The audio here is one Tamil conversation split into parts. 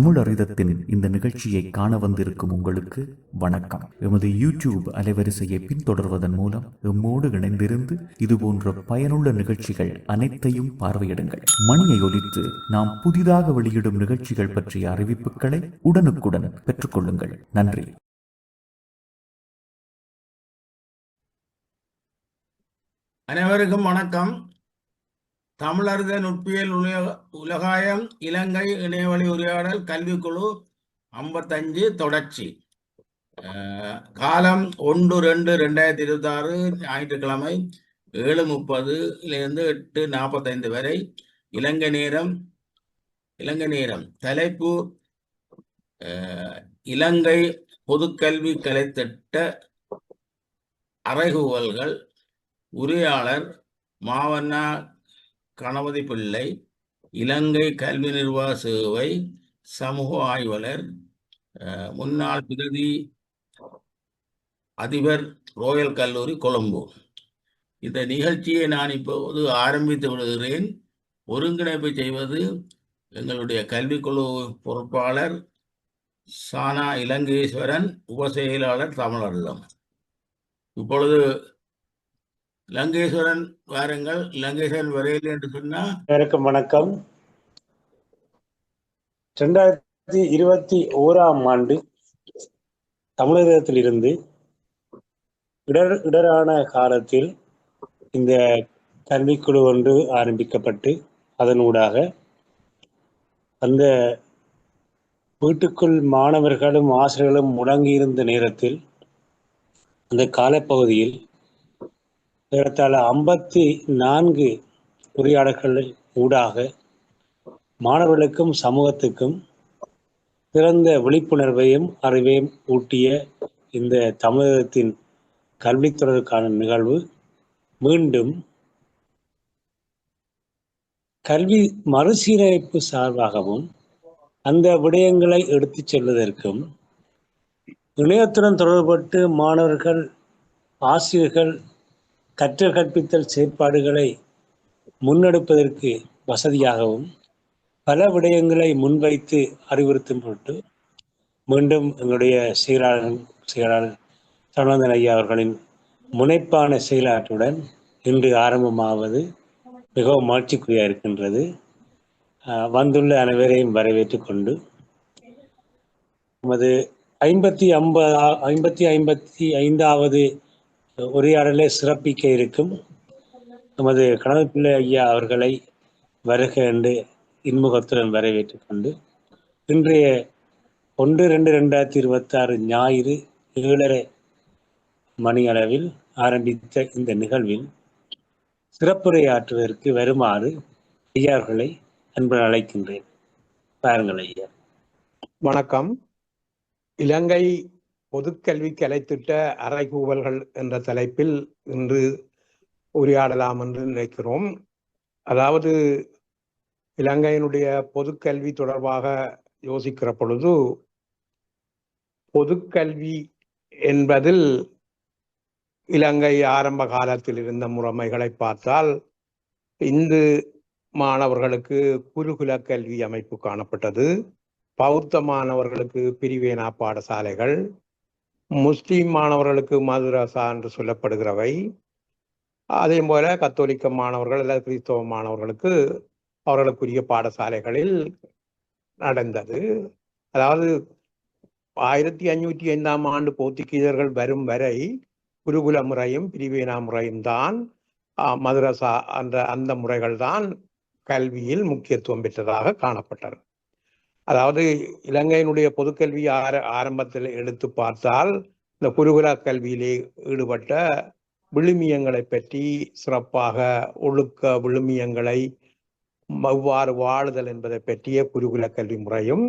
தமிழறிதத்தின் இந்த நிகழ்ச்சியை காண வந்திருக்கும் உங்களுக்கு வணக்கம். எமது யூடியூப் அலைவரிசையை பின்தொடர்வதன் மூலம் எம்மோடு இணைந்திருந்து இதுபோன்ற பயனுள்ள நிகழ்ச்சிகள் அனைத்தையும் பார்வையிடுங்கள். மணியை ஒலித்து நாம் புதிதாக வெளியிடும் நிகழ்ச்சிகள் பற்றிய அறிவிப்புகளை உடனுக்குடன் பெற்றுக்கொள்ளுங்கள். நன்றி. அனைவருக்கும் வணக்கம். தமிழறித நுட்பியல் உலகாயம் இலங்கை இணையவழி உரையாடல் கல்விக்குழு 55 தொடர்ச்சி. காலம் 1-2-2026 ஞாயிற்றுக்கிழமை 7:30 8:45 வரை இலங்கை நேரம். தலைப்பு இலங்கை பொதுக்கல்வி கலைத்திட்ட அறைகூவல்கள். உரையாளர் மாவண்ணா கணபதி பிள்ளை, இலங்கை கல்வி நிர்வாக சேவை சமூக ஆய்வாளர், முன்னாள் பிரதி அதிபர் ரோயல் கல்லூரி கொழும்பு. இந்த நிகழ்ச்சியை நான் இப்போது ஆரம்பித்து விடுகிறேன். ஒருங்கிணைப்பு செய்வது எங்களுடைய கல்விக்குழு பொறுப்பாளர் சானா இலங்கேஸ்வரன், உபசெயலாளர் தமிழறிதம். இப்பொழுது லங்கேஸ்வரன் வாருங்கள். லங்கேஸ்வரன் வரையில் என்று சொன்னா. வணக்கம். 2021 தமிழகத்தில் இருந்து இடரான காலத்தில் இந்த கல்விக்குழு ஒன்று ஆரம்பிக்கப்பட்டு அதனூடாக அந்த வீட்டுக்குள் மாணவர்களும் ஆசிரியர்களும் முடங்கியிருந்த நேரத்தில் அந்த காலப்பகுதியில் ஏறத்தாழ 54 உரையாடல்கள் ஊடாக மாணவர்களுக்கும் சமூகத்துக்கும் சிறந்த விழிப்புணர்வையும் அறிவையும் ஊட்டிய இந்த தமிழகத்தின் கல்வித்துறைக்கான நிகழ்வு மீண்டும் கல்வி மறுசீரமைப்பு சார்பாகவும் அந்த விடயங்களை எடுத்துச் செல்வதற்கும் இணையத்துடன் தொடர்பட்டு மாணவர்கள் ஆசிரியர்கள் கற்றல் கற்பித்தல் செயற்பாடுகளை முன்னெடுப்பதற்கு வசதியாகவும் பல விடயங்களை முன்வைத்து அறிவுறுத்தும் பொருட்டு மீண்டும் எங்களுடைய செயலாளர் சரவணன் ஐயா அவர்களின் முனைப்பான செயலாற்றுடன் இன்று ஆரம்பமாவது மிகவும் மகிழ்ச்சிக்குரிய இருக்கின்றது. வந்துள்ள அனைவரையும் வரவேற்றுக் கொண்டு நமது 55வது உரையாடலை சிறப்பிக்க இருக்கும் நமது கணபதி பிள்ளை ஐயா அவர்களை வருக என்று இன்முகத்துடன் வரவேற்றுக் கொண்டு இன்றைய 1-2-2026 ஞாயிறு 7:30 மணி அளவில் ஆரம்பித்த இந்த நிகழ்வில் சிறப்புரையாற்றுவதற்கு வருமாறு ஐயா அவர்களை அன்புடன் அழைக்கின்றேன். பாருங்கள் ஐயா. வணக்கம். இலங்கை பொதுக்கல்வி கலைத்திட்ட அறைகூவல்கள் என்ற தலைப்பில் இன்று உரையாடலாம் என்று நினைக்கிறோம். அதாவது இலங்கையினுடைய பொதுக்கல்வி தொடர்பாக யோசிக்கிற பொழுது பொதுக்கல்வி என்பதில் இலங்கை ஆரம்ப காலத்தில் இருந்த முறைமைகளை பார்த்தால் இந்து மாணவர்களுக்கு குருகுல கல்வி அமைப்பு காணப்பட்டது. பௌத்த மாணவர்களுக்கு பிரிவேனா பாடசாலைகள், முஸ்லிம் மாணவர்களுக்கு மதுரசா என்று சொல்லப்படுகிறவை, அதே போல கத்தோலிக்க மாணவர்கள் அல்லது கிறிஸ்தவ மாணவர்களுக்கு அவர்களுக்குரிய பாடசாலைகளில் நடந்தது. அதாவது 1505 போர்த்துகீசர்கள் வரும் வரை குருகுல முறையும் பிரிவேனா முறையும் தான், மதுரசா என்ற அந்த முறைகள் தான் கல்வியில் முக்கியத்துவம் பெற்றதாக காணப்பட்டது. அதாவது இலங்கையினுடைய பொதுக்கல்வி ஆரம்பத்தில் எடுத்து பார்த்தால் இந்த குருகுல கல்வியிலே ஈடுபட்ட விழுமியங்களை பற்றி சிறப்பாக ஒழுக்க விழுமியங்களை எவ்வாறு வாழுதல் என்பதை பற்றிய குருகுல கல்வி முறையும்,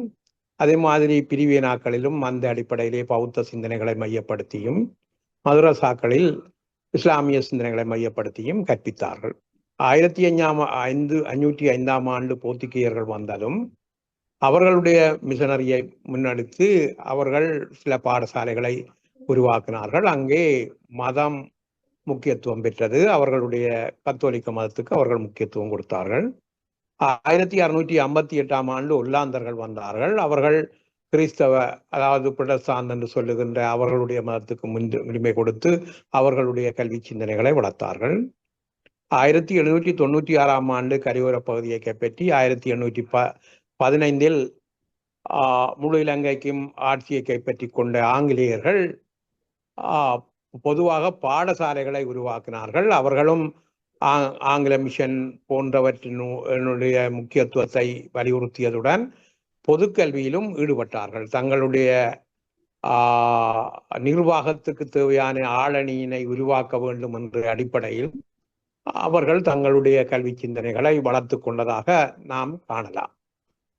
அதே மாதிரி பிரிவேனாக்களிலும் அந்த அடிப்படையிலே பௌத்த சிந்தனைகளை மையப்படுத்தியும் மதுரசாக்களில் இஸ்லாமிய சிந்தனைகளை மையப்படுத்தியும் கற்பித்தார்கள். 1505 போர்த்துகீயர்கள் வந்தாலும் அவர்களுடைய மிஷனரியை முன்னெடுத்து அவர்கள் சில பாடசாலைகளை உருவாக்கினார்கள். அங்கே மதம் முக்கியத்துவம் பெற்றது. அவர்களுடைய கத்தோலிக்க மதத்துக்கு அவர்கள் முக்கியத்துவம் கொடுத்தார்கள். 1658 ஒல்லாந்தர்கள் வந்தார்கள். அவர்கள் கிறிஸ்தவ, அதாவது புரட்டஸ்டாண்ட் என்று சொல்லுகின்ற அவர்களுடைய மதத்துக்கு முன்னுரிமை கொடுத்து அவர்களுடைய கல்வி சிந்தனைகளை வளர்த்தார்கள். 1796 கரையோர பகுதியை கைப்பற்றி 1815 முழு இலங்கைக்கும் ஆட்சியை கைப்பற்றி கொண்ட ஆங்கிலேயர்கள் பொதுவாக பாடசாலைகளை உருவாக்கினார்கள். அவர்களும் ஆங்கில மிஷன் போன்றவற்றினுடைய முக்கியத்துவத்தை வலியுறுத்தியதுடன் பொதுக்கல்வியிலும் ஈடுபட்டார்கள். தங்களுடைய நிர்வாகத்துக்கு தேவையான ஆளணியினை உருவாக்க வேண்டும் என்ற அடிப்படையில் அவர்கள் தங்களுடைய கல்வி சிந்தனைகளை வளர்த்து கொண்டதாக நாம் காணலாம்.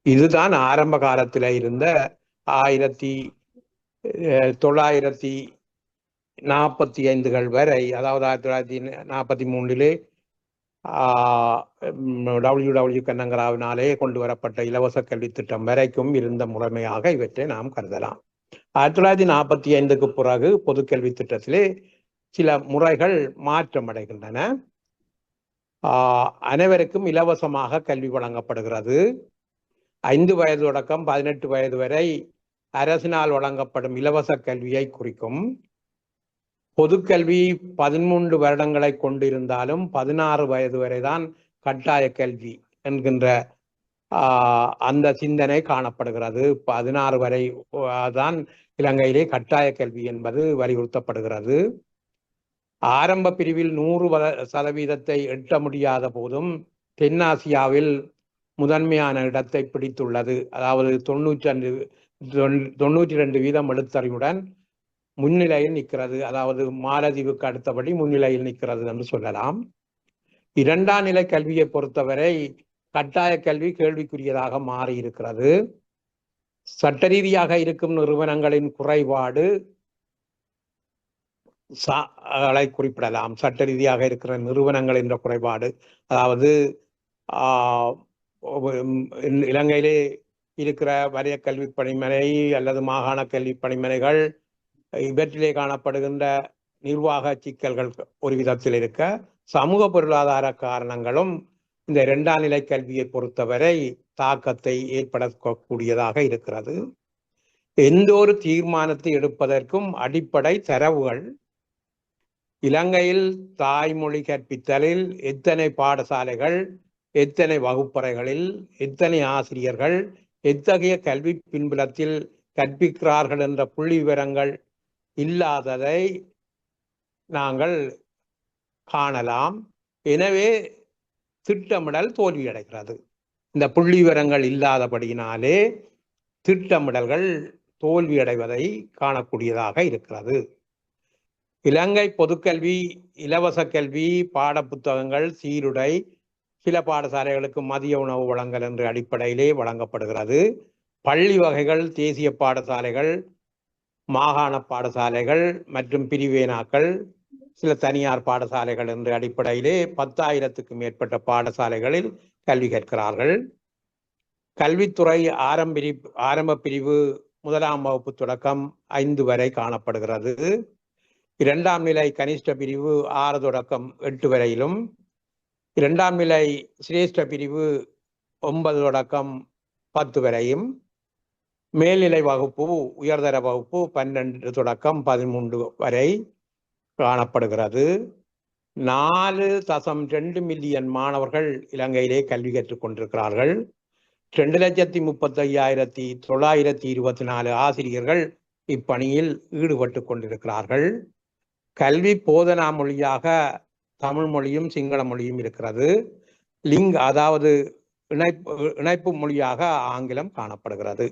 இதுதான் ஆரம்ப காலத்தில் இருந்த 1945 வரை, அதாவது 1943 WW கண்ணங்கராவினாலே கொண்டு வரப்பட்ட இலவச கல்வி திட்டம் வரைக்கும் இருந்த முறைமையாக இவற்றை நாம் கருதலாம். 1945 பிறகு பொதுக்கல்வி திட்டத்திலே சில முறைகள் மாற்றமடைகின்றன. அனைவருக்கும் இலவசமாக கல்வி வழங்கப்படுகிறது. 5 வயது தொடக்கம் 18 வயது வரை அரசினால் வழங்கப்படும் இலவச கல்வியை குறிக்கும். பொதுக்கல்வி 13 வருடங்களை கொண்டிருந்தாலும் 16 வயது வரைதான் கட்டாய கல்வி என்கின்ற அந்த சிந்தனை காணப்படுகிறது. 16 வரை தான் இலங்கையிலே கட்டாய கல்வி என்பது வலியுறுத்தப்படுகிறது. ஆரம்ப பிரிவில் 100% எட்ட முடியாத போதும் தென்னாசியாவில் முதன்மையான இடத்தை பிடித்துள்ளது. அதாவது 92% எழுத்தறிவுடன் முன்னிலையில் நிற்கிறது. அதாவது மாலதீவுக்கு அடுத்தபடி முன்னிலையில் நிற்கிறது என்று சொல்லலாம். 2ஆம் நிலை கல்வியை பொறுத்தவரை கட்டாய கல்வி கேள்விக்குரியதாக மாறி இருக்கிறது. சட்ட ரீதியாக இருக்கும் நிறுவனங்களின் குறைபாடு குறிப்பிடலாம். சட்ட ரீதியாக இருக்கிற நிறுவனங்கள் என்ற குறைபாடு, அதாவது இலங்கையிலே இருக்கிற வலய கல்வி பணிமனை அல்லது மாகாண கல்வி பணிமனைகள் இவற்றிலே காணப்படுகின்ற நிர்வாக சிக்கல்கள் ஒரு விதத்தில் இருக்க, சமூக பொருளாதார காரணங்களும் இந்த 2ஆம் நிலை கல்வியை பொறுத்தவரை தாக்கத்தை ஏற்படக்கூடியதாக இருக்கிறது. எந்த ஒரு தீர்மானத்தை எடுப்பதற்கும் அடிப்படை தரவுகள் இலங்கையில் தாய்மொழி கற்பித்தலில் எத்தனை பாடசாலைகள், எத்தனை வகுப்பறைகளில் எத்தனை ஆசிரியர்கள், எத்தகைய கல்வி பின்புலத்தில் கற்பிக்கிறார்கள் என்ற புள்ளி விவரங்கள் இல்லாததை நாங்கள் காணலாம். எனவே திட்டமிடல் தோல்வியடைகிறது. இந்த புள்ளி விவரங்கள் இல்லாதபடியினாலே திட்டமிடல்கள் தோல்வியடைவதை காணக்கூடியதாக இருக்கிறது. இலங்கை பொதுக்கல்வி இலவச கல்வி, பாட புத்தகங்கள், சீருடை, சில பாடசாலைகளுக்கு மதிய உணவு வழங்கல் என்ற அடிப்படையிலே வழங்கப்படுகிறது. பள்ளி வகைகள் தேசிய பாடசாலைகள், மாகாண பாடசாலைகள் மற்றும் பிரிவேனாக்கள், சில தனியார் பாடசாலைகள் என்ற அடிப்படையிலே 10,000க்கும் மேற்பட்ட பாடசாலைகளில் கல்வி கற்கிறார்கள். கல்வித்துறை ஆரம்ப பிரிவு 1ஆம் வகுப்பு தொடக்கம் 5 வரை காணப்படுகிறது. 2ஆம் நிலை கனிஷ்ட பிரிவு 6 தொடக்கம் 8 வரையிலும், 2ஆம் நிலை சிரேஷ்ட பிரிவு 9 தொடக்கம் 10 வரையும், மேல்நிலை வகுப்பு உயர்தர வகுப்பு 12 தொடக்கம் 13 வரை காணப்படுகிறது. 4.2 மில்லியன் மாணவர்கள் இலங்கையிலே கல்வி கற்றுக் கொண்டிருக்கிறார்கள். 2,35,924 ஆசிரியர்கள் இப்பணியில் ஈடுபட்டு கொண்டிருக்கிறார்கள். கல்வி போதனா மொழியாக தமிழ் மொழியும் சிங்கள மொழியும் இருக்கிறது. அதாவது இணைப்பு மொழியாக ஆங்கிலம் காணப்படுகிறது.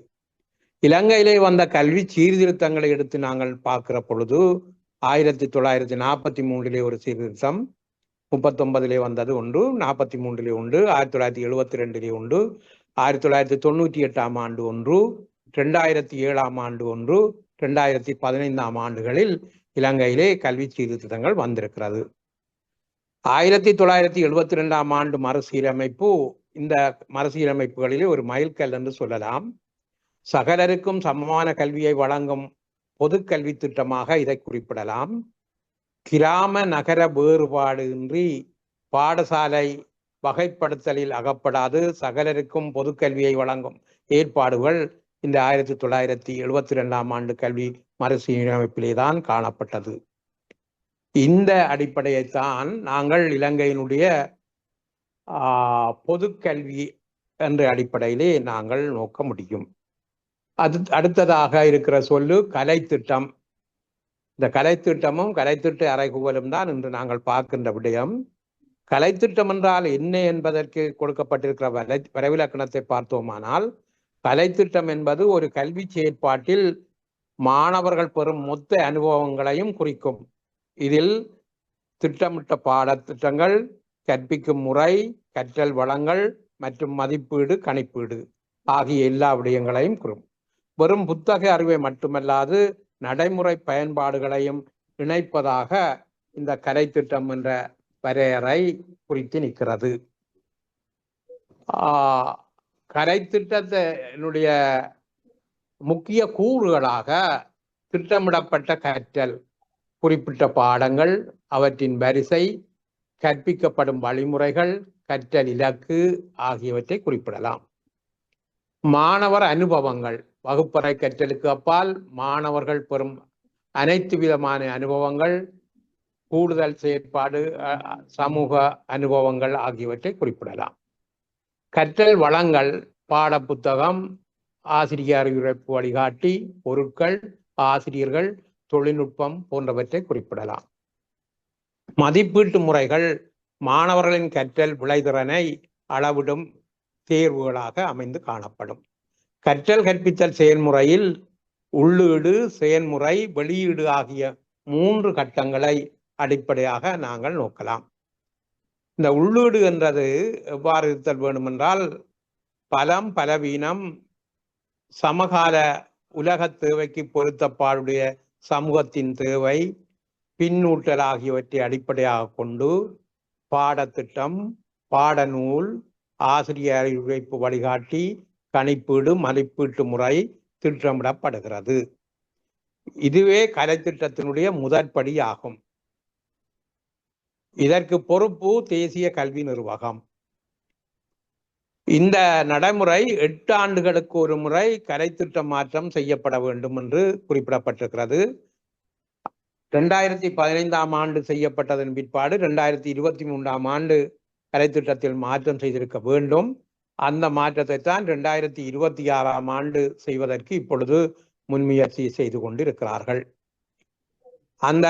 இலங்கையிலே வந்த கல்வி சீர்திருத்தங்களை எடுத்து நாங்கள் பார்க்கிற பொழுது 1943 ஒரு சீர்திருத்தம், 39 வந்தது ஒன்று, 43 ஒன்று, 1972 ஒன்று, 1998 ஆண்டு ஒன்று, 2007 ஒன்று, 2015 ஆண்டுகளில் இலங்கையிலே கல்வி சீர்திருத்தங்கள் வந்திருக்கிறது. 1972 ஆண்டு மறுசீரமைப்பு இந்த மறுசீரமைப்புகளிலே ஒரு மைல்கல் என்று சொல்லலாம். சகலருக்கும் சமமான கல்வியை வழங்கும் பொது கல்வி திட்டமாக இதை குறிப்பிடலாம். கிராம நகர வேறுபாடு இன்றி பாடசாலை வகைப்படுத்தலில் அகப்படாது சகலருக்கும் பொது கல்வியை வழங்கும் ஏற்பாடுகள் இந்த 1972 ஆண்டு கல்வி மறுசீரமைப்பிலே தான் காணப்பட்டது. இந்த அடிப்படையைத்தான் நாங்கள் இலங்கையினுடைய பொது கல்வி என்ற அடிப்படையிலே நாங்கள் நோக்க முடியும். அடுத்ததாக இருக்கிற சொல்லு கலைத்திட்டம். இந்த கலைத்திட்டமும் கலைத்திட்ட அறைகூவலும் தான் இன்று நாங்கள் பார்க்கின்ற விடயம். கலைத்திட்டம் என்றால் என்ன என்பதற்கு கொடுக்கப்பட்டிருக்கிற வரைவிலக்கணத்தை பார்த்தோமானால், கலைத்திட்டம் என்பது ஒரு கல்வி செயற்பாட்டில் மாணவர்கள் பெறும் மொத்த அனுபவங்களையும் குறிக்கும். இதில் திட்டமிட்ட பாடத்திட்டங்கள், கற்பிக்கும் முறை, கற்றல் வளங்கள் மற்றும் மதிப்பீடு, கணிப்பீடு ஆகிய எல்லா விடயங்களையும் குறிக்கும். வெறும் புத்தக அறிவை மட்டுமல்லாது நடைமுறை பயன்பாடுகளையும் இணைப்பதாக இந்த கலைத்திட்டம் என்ற வரையறை குறித்து நிற்கிறது. கலைத்திட்டத்தினுடைய முக்கிய கூறுகளாக திட்டமிடப்பட்ட கற்றல், குறிப்பிட்ட பாடங்கள், அவற்றின் வரிசை, கற்பிக்கப்படும் வழிமுறைகள், கற்றல் இலக்கு ஆகியவற்றை குறிப்பிடலாம். மாணவர் அனுபவங்கள், வகுப்பறை கற்றலுக்கு அப்பால் மாணவர்கள் பெறும் அனைத்து விதமான அனுபவங்கள், கூடுதல் செயற்பாடு, சமூக அனுபவங்கள் ஆகியவற்றை குறிப்பிடலாம். கற்றல் வளங்கள், பாட புத்தகம், ஆசிரியர் அறிவுரைப்பு வழிகாட்டி, பொருட்கள், ஆசிரியர்கள், தொழில்நுட்பம் போன்றவற்றை குறிப்பிடலாம். மதிப்பீட்டு முறைகள் மாணவர்களின் கற்றல் விளைதிறனை அளவிடும் தேர்வுகளாக அமைந்து காணப்படும். கற்றல் கற்பித்தல் செயல்முறையில் உள்ளீடு, செயல்முறை, வெளியீடு ஆகிய 3 கட்டங்களை அடிப்படையாக நாங்கள் நோக்கலாம். இந்த உள்ளீடு என்றது எவ்வாறு இருத்தல் வேண்டுமென்றால், பலம், பலவீனம், சமகால உலக தேவைக்கு பொருத்தப்பாடுடைய சமூகத்தின் தேவை, பின்னூட்டல் ஆகியவற்றை அடிப்படையாக கொண்டு பாடத்திட்டம், பாடநூல், ஆசிரியர் அறிவுரைப்பு வழிகாட்டி, கணிப்பீடு, மதிப்பீட்டு முறை திட்டமிடப்படுகிறது. இதுவே கலைத்திட்டத்தினுடைய முதற்படி ஆகும். இதற்கு பொறுப்பு தேசிய கல்வி நிர்வாகம். இந்த நடைமுறை 8 ஆண்டுகளுக்கு ஒரு முறை கலைத்திட்ட மாற்றம் செய்யப்பட வேண்டும் என்று குறிப்பிடப்பட்டிருக்கிறது. 2015 ஆண்டு செய்யப்பட்டதன் பிற்பாடு 2023 ஆண்டு கலைத்திட்டத்தில் மாற்றம் செய்திருக்க வேண்டும். அந்த மாற்றத்தை தான் 2026 ஆண்டு செய்வதற்கு இப்பொழுது முன்முயற்சி செய்து கொண்டிருக்கிறார்கள். அந்த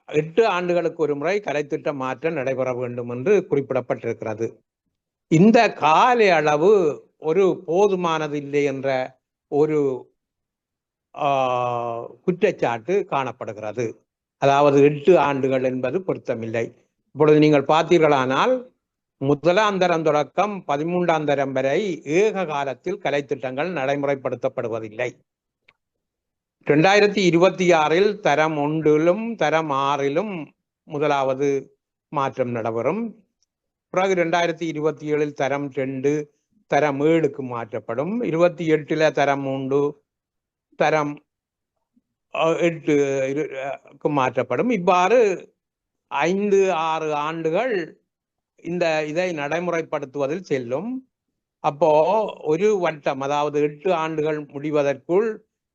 8 ஆண்டுகளுக்கு ஒரு முறை கலைத்திட்ட மாற்றம் நடைபெற வேண்டும் என்று குறிப்பிடப்பட்டிருக்கிறது. இந்த கால அளவு ஒரு போதுமானது இல்லை என்ற ஒரு குற்றச்சாட்டு காணப்படுகிறது. அதாவது 8 ஆண்டுகள் என்பது பொருத்தமில்லை. இப்பொழுது நீங்கள் பார்த்தீர்களானால், முதலாம் தரம் தொடக்கம் 13ஆம் தரம் வரை ஏக காலத்தில் கலைத்திட்டங்கள் நடைமுறைப்படுத்தப்படுவதில்லை. 2026 தரம் 1 தரம் 6 முதலாவது மாற்றம் நடைபெறும். பிறகு 2027 தரம் 2 தரம் 7க்கு மாற்றப்படும். 28 தரம் 3 தரம் 8க்கு மாற்றப்படும். இவ்வாறு 5-6 ஆண்டுகள் இதை நடைமுறைப்படுத்துவதில் செல்லும். அப்போ ஒரு வட்டம், அதாவது 8 ஆண்டுகள் முடிவதற்குள்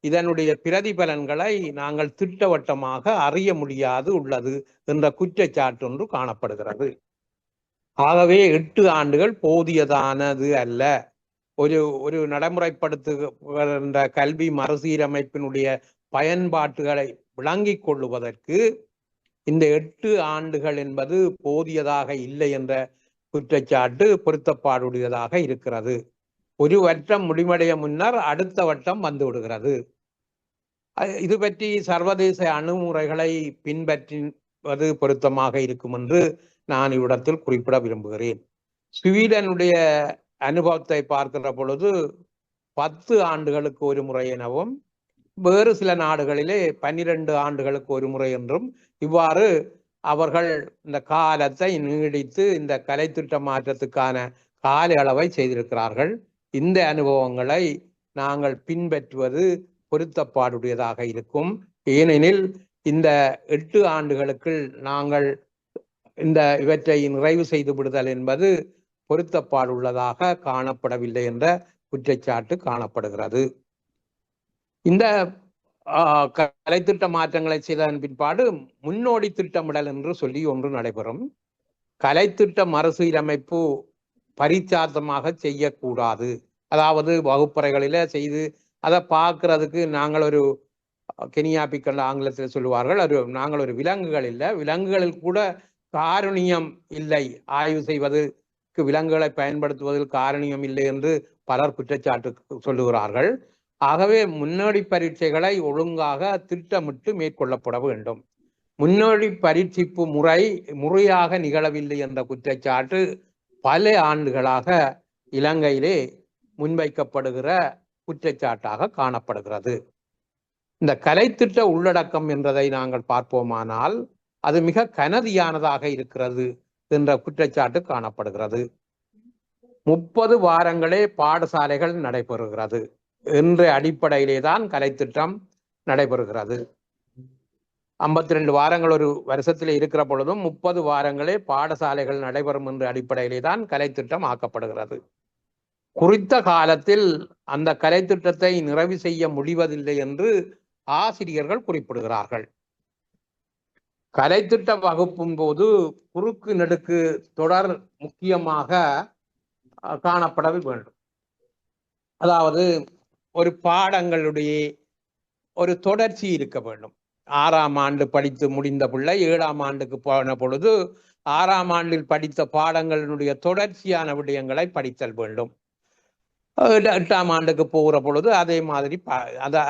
இதனுடைய பிரதிபலன்களை நாங்கள் திட்டவட்டமாக அறிய முடியாது உள்ளது என்ற குற்றச்சாட்டு ஒன்று காணப்படுகிறது. ஆகவே 8 ஆண்டுகள் போதியதானது அல்ல. ஒரு நடைமுறைப்படுத்துகின்ற கல்வி மறுசீரமைப்பினுடைய பயன்பாட்டுகளை விளங்கிக் கொள்ளுவதற்கு இந்த 8 ஆண்டுகள் என்பது போதியதாக இல்லை என்ற குற்றச்சாட்டு பொருத்தப்பாடுடையதாக இருக்கிறது. ஒரு வட்டம் முடிவடைய முன்னர் அடுத்த வட்டம் வந்து விடுகிறது. இது பற்றி சர்வதேச அணுகுமுறைகளை பின்பற்றுவது பொருத்தமாக இருக்கும் என்று நான் இவ்விடத்தில் குறிப்பிட விரும்புகிறேன். ஸ்வீடனுடைய அனுபவத்தை பார்க்கிற பொழுது 10 ஆண்டுகளுக்கு ஒரு முறை எனவும், வேறு சில நாடுகளிலே 12 ஆண்டுகளுக்கு ஒரு முறை என்றும், இவ்வாறு அவர்கள் இந்த காலத்தை நீடித்து இந்த கலைத்திட்ட மாற்றத்துக்கான கால அளவை செய்திருக்கிறார்கள். இந்த அனுபவங்களை நாங்கள் பின்பற்றுவது பொருத்தப்பாடுடையதாக இருக்கும். ஏனெனில் இந்த 8 ஆண்டுகளுக்குள் நாங்கள் இவற்றை நிறைவு செய்து விடுதல் என்பது பொருத்தப்பாடுள்ளதாக காணப்படவில்லை என்ற குற்றச்சாட்டு காணப்படுகிறது. இந்த கலைத்திட்ட மாற்றங்களை செய்ததன் பிற்பாடு முன்னோடி திட்டமிடல் என்று சொல்லி ஒன்று நடைபெறும். கலைத்திட்ட மறுசீரமைப்பு பரிச்சார்த்தமாக செய்யக்கூடாது. அதாவது வகுப்பறைகளில செய்து அதை பார்க்கறதுக்கு நாங்கள் ஒரு கெனியாபிக்கல் ஆங்கிலத்தில் சொல்லுவார்கள், நாங்கள் ஒரு விலங்குகள் இல்லை, விலங்குகளில் கூட காரணியம் இல்லை, ஆய்வு செய்வதற்கு விலங்குகளை பயன்படுத்துவதில் காரணியம் இல்லை என்று பலர் குற்றச்சாட்டு சொல்லுகிறார்கள். ஆகவே முன்னோடி பரீட்சைகளை ஒழுங்காக திட்டமிட்டு மேற்கொள்ளப்பட வேண்டும். முன்னோடி பரீட்சிப்பு முறையாக நிகழவில்லை என்ற குற்றச்சாட்டு பல ஆண்டுகளாக இலங்கையிலே முன்வைக்கப்படுகிற குற்றச்சாட்டாக காணப்படுகிறது. இந்த கலைத்திட்ட உள்ளடக்கம் என்றதை நாங்கள் பார்ப்போமானால் அது மிக கனதியானதாக இருக்கிறது என்ற குற்றச்சாட்டு காணப்படுகிறது. 30 வாரங்களே பாடசாலைகள் நடைபெறுகிறது என்ற அடிப்படையிலே தான் கலைத்திட்டம் நடைபெறுகிறது. 52 வாரங்கள் ஒரு வருஷத்தில் இருக்கிற பொழுதும் 30 வாரங்களே பாடசாலைகள் நடைபெறும் என்ற அடிப்படையிலே தான் கலைத்திட்டம் ஆக்கப்படுகிறது. குறித்த காலத்தில் அந்த கலைத்திட்டத்தை நிறைவு செய்ய முடிவதில்லை என்று ஆசிரியர்கள் குறிப்பிடுகிறார்கள். கலைத்திட்ட வகுப்பும் போது குறுக்கு நெடுக்கு தொடர் முக்கியமாக காணப்பட வேண்டும். அதாவது ஒரு பாடங்களுடைய ஒரு தொடர்ச்சி இருக்க வேண்டும். 6ஆம் ஆண்டு படித்து முடிந்த பிள்ளை 7ஆம் ஆண்டுக்கு போன பொழுது 6ஆம் ஆண்டில் படித்த பாடங்களினுடைய தொடர்ச்சியான விடயங்களை படித்தல் வேண்டும். 8ஆம் ஆண்டுக்கு போகிற பொழுது அதே மாதிரி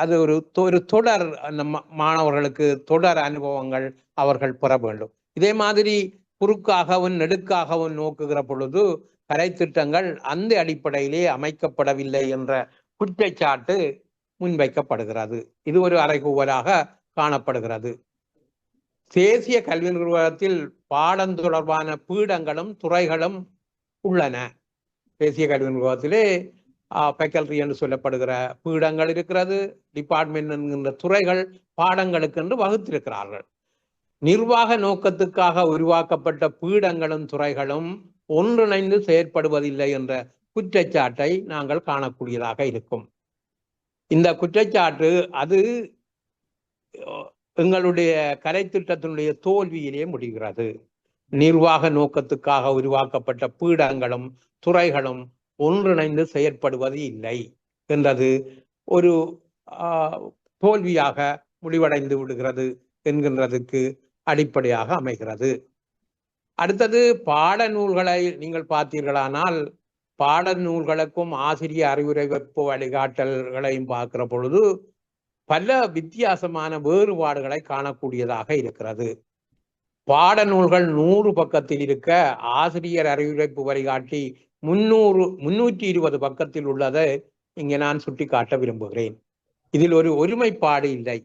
அது ஒரு தொடர் மாணவர்களுக்கு தொடர் அனுபவங்கள் அவர்கள் பெற வேண்டும். இதே மாதிரி குறுக்காகவும் நெடுக்காகவும் நோக்குகிற பொழுது கலைத்திட்டங்கள் அந்த அடிப்படையிலே அமைக்கப்படவில்லை என்ற குற்றச்சாட்டு முன்வைக்கப்படுகிறது. இது ஒரு அறைகூவலாக காணப்படுகிறது. தேசிய கல்வி நிறுவனத்தில் பாடம் தொடர்பான பீடங்களும் துறைகளும் உள்ளன. தேசிய கல்வி நிறுவனத்திலே ஃபேக்கல்டி என்று சொல்லப்படுகிற பீடங்கள் இருக்கிறது. டிபார்ட்மெண்ட் என்கின்ற துறைகள் பாடங்களுக்கு என்று வகுத்திருக்கிறார்கள். நிர்வாக நோக்கத்துக்காக உருவாக்கப்பட்ட பீடங்களும் துறைகளும் ஒன்றிணைந்து செயற்படுவதில்லை என்ற குற்றச்சாட்டை நாங்கள் காணக்கூடியதாக இருக்கும். இந்த குற்றச்சாட்டு அது எங்களுடைய கலைத்திட்டத்தினுடைய தோல்வியிலே முடிகிறது. நிர்வாக நோக்கத்துக்காக உருவாக்கப்பட்ட பீடங்களும் துறைகளும் ஒன்றிணைந்து செயற்படுவது இல்லை என்றது ஒரு தோல்வியாக முடிவடைந்து விடுகிறது என்கின்றதுக்கு அடிப்படையாக அமைகிறது. அடுத்தது பாடநூல்களை நீங்கள் பார்த்தீர்களானால் பாடநூல்களுக்கும் ஆசிரிய அறிவுரை வெப்பு வழிகாட்டல்களையும் பார்க்கிற பொழுது பல வித்தியாசமான வேறுபாடுகளை காணக்கூடியதாக இருக்கிறது. பாடநூல்கள் 100 பக்கத்தில் இருக்க ஆசிரியர் அறிவுரைப்பு வழிகாட்டி 320 பக்கத்தில் உள்ளதை இங்கே நான் சுட்டி காட்ட விரும்புகிறேன். இதில் ஒரு ஒருமைப்பாடு இல்லை.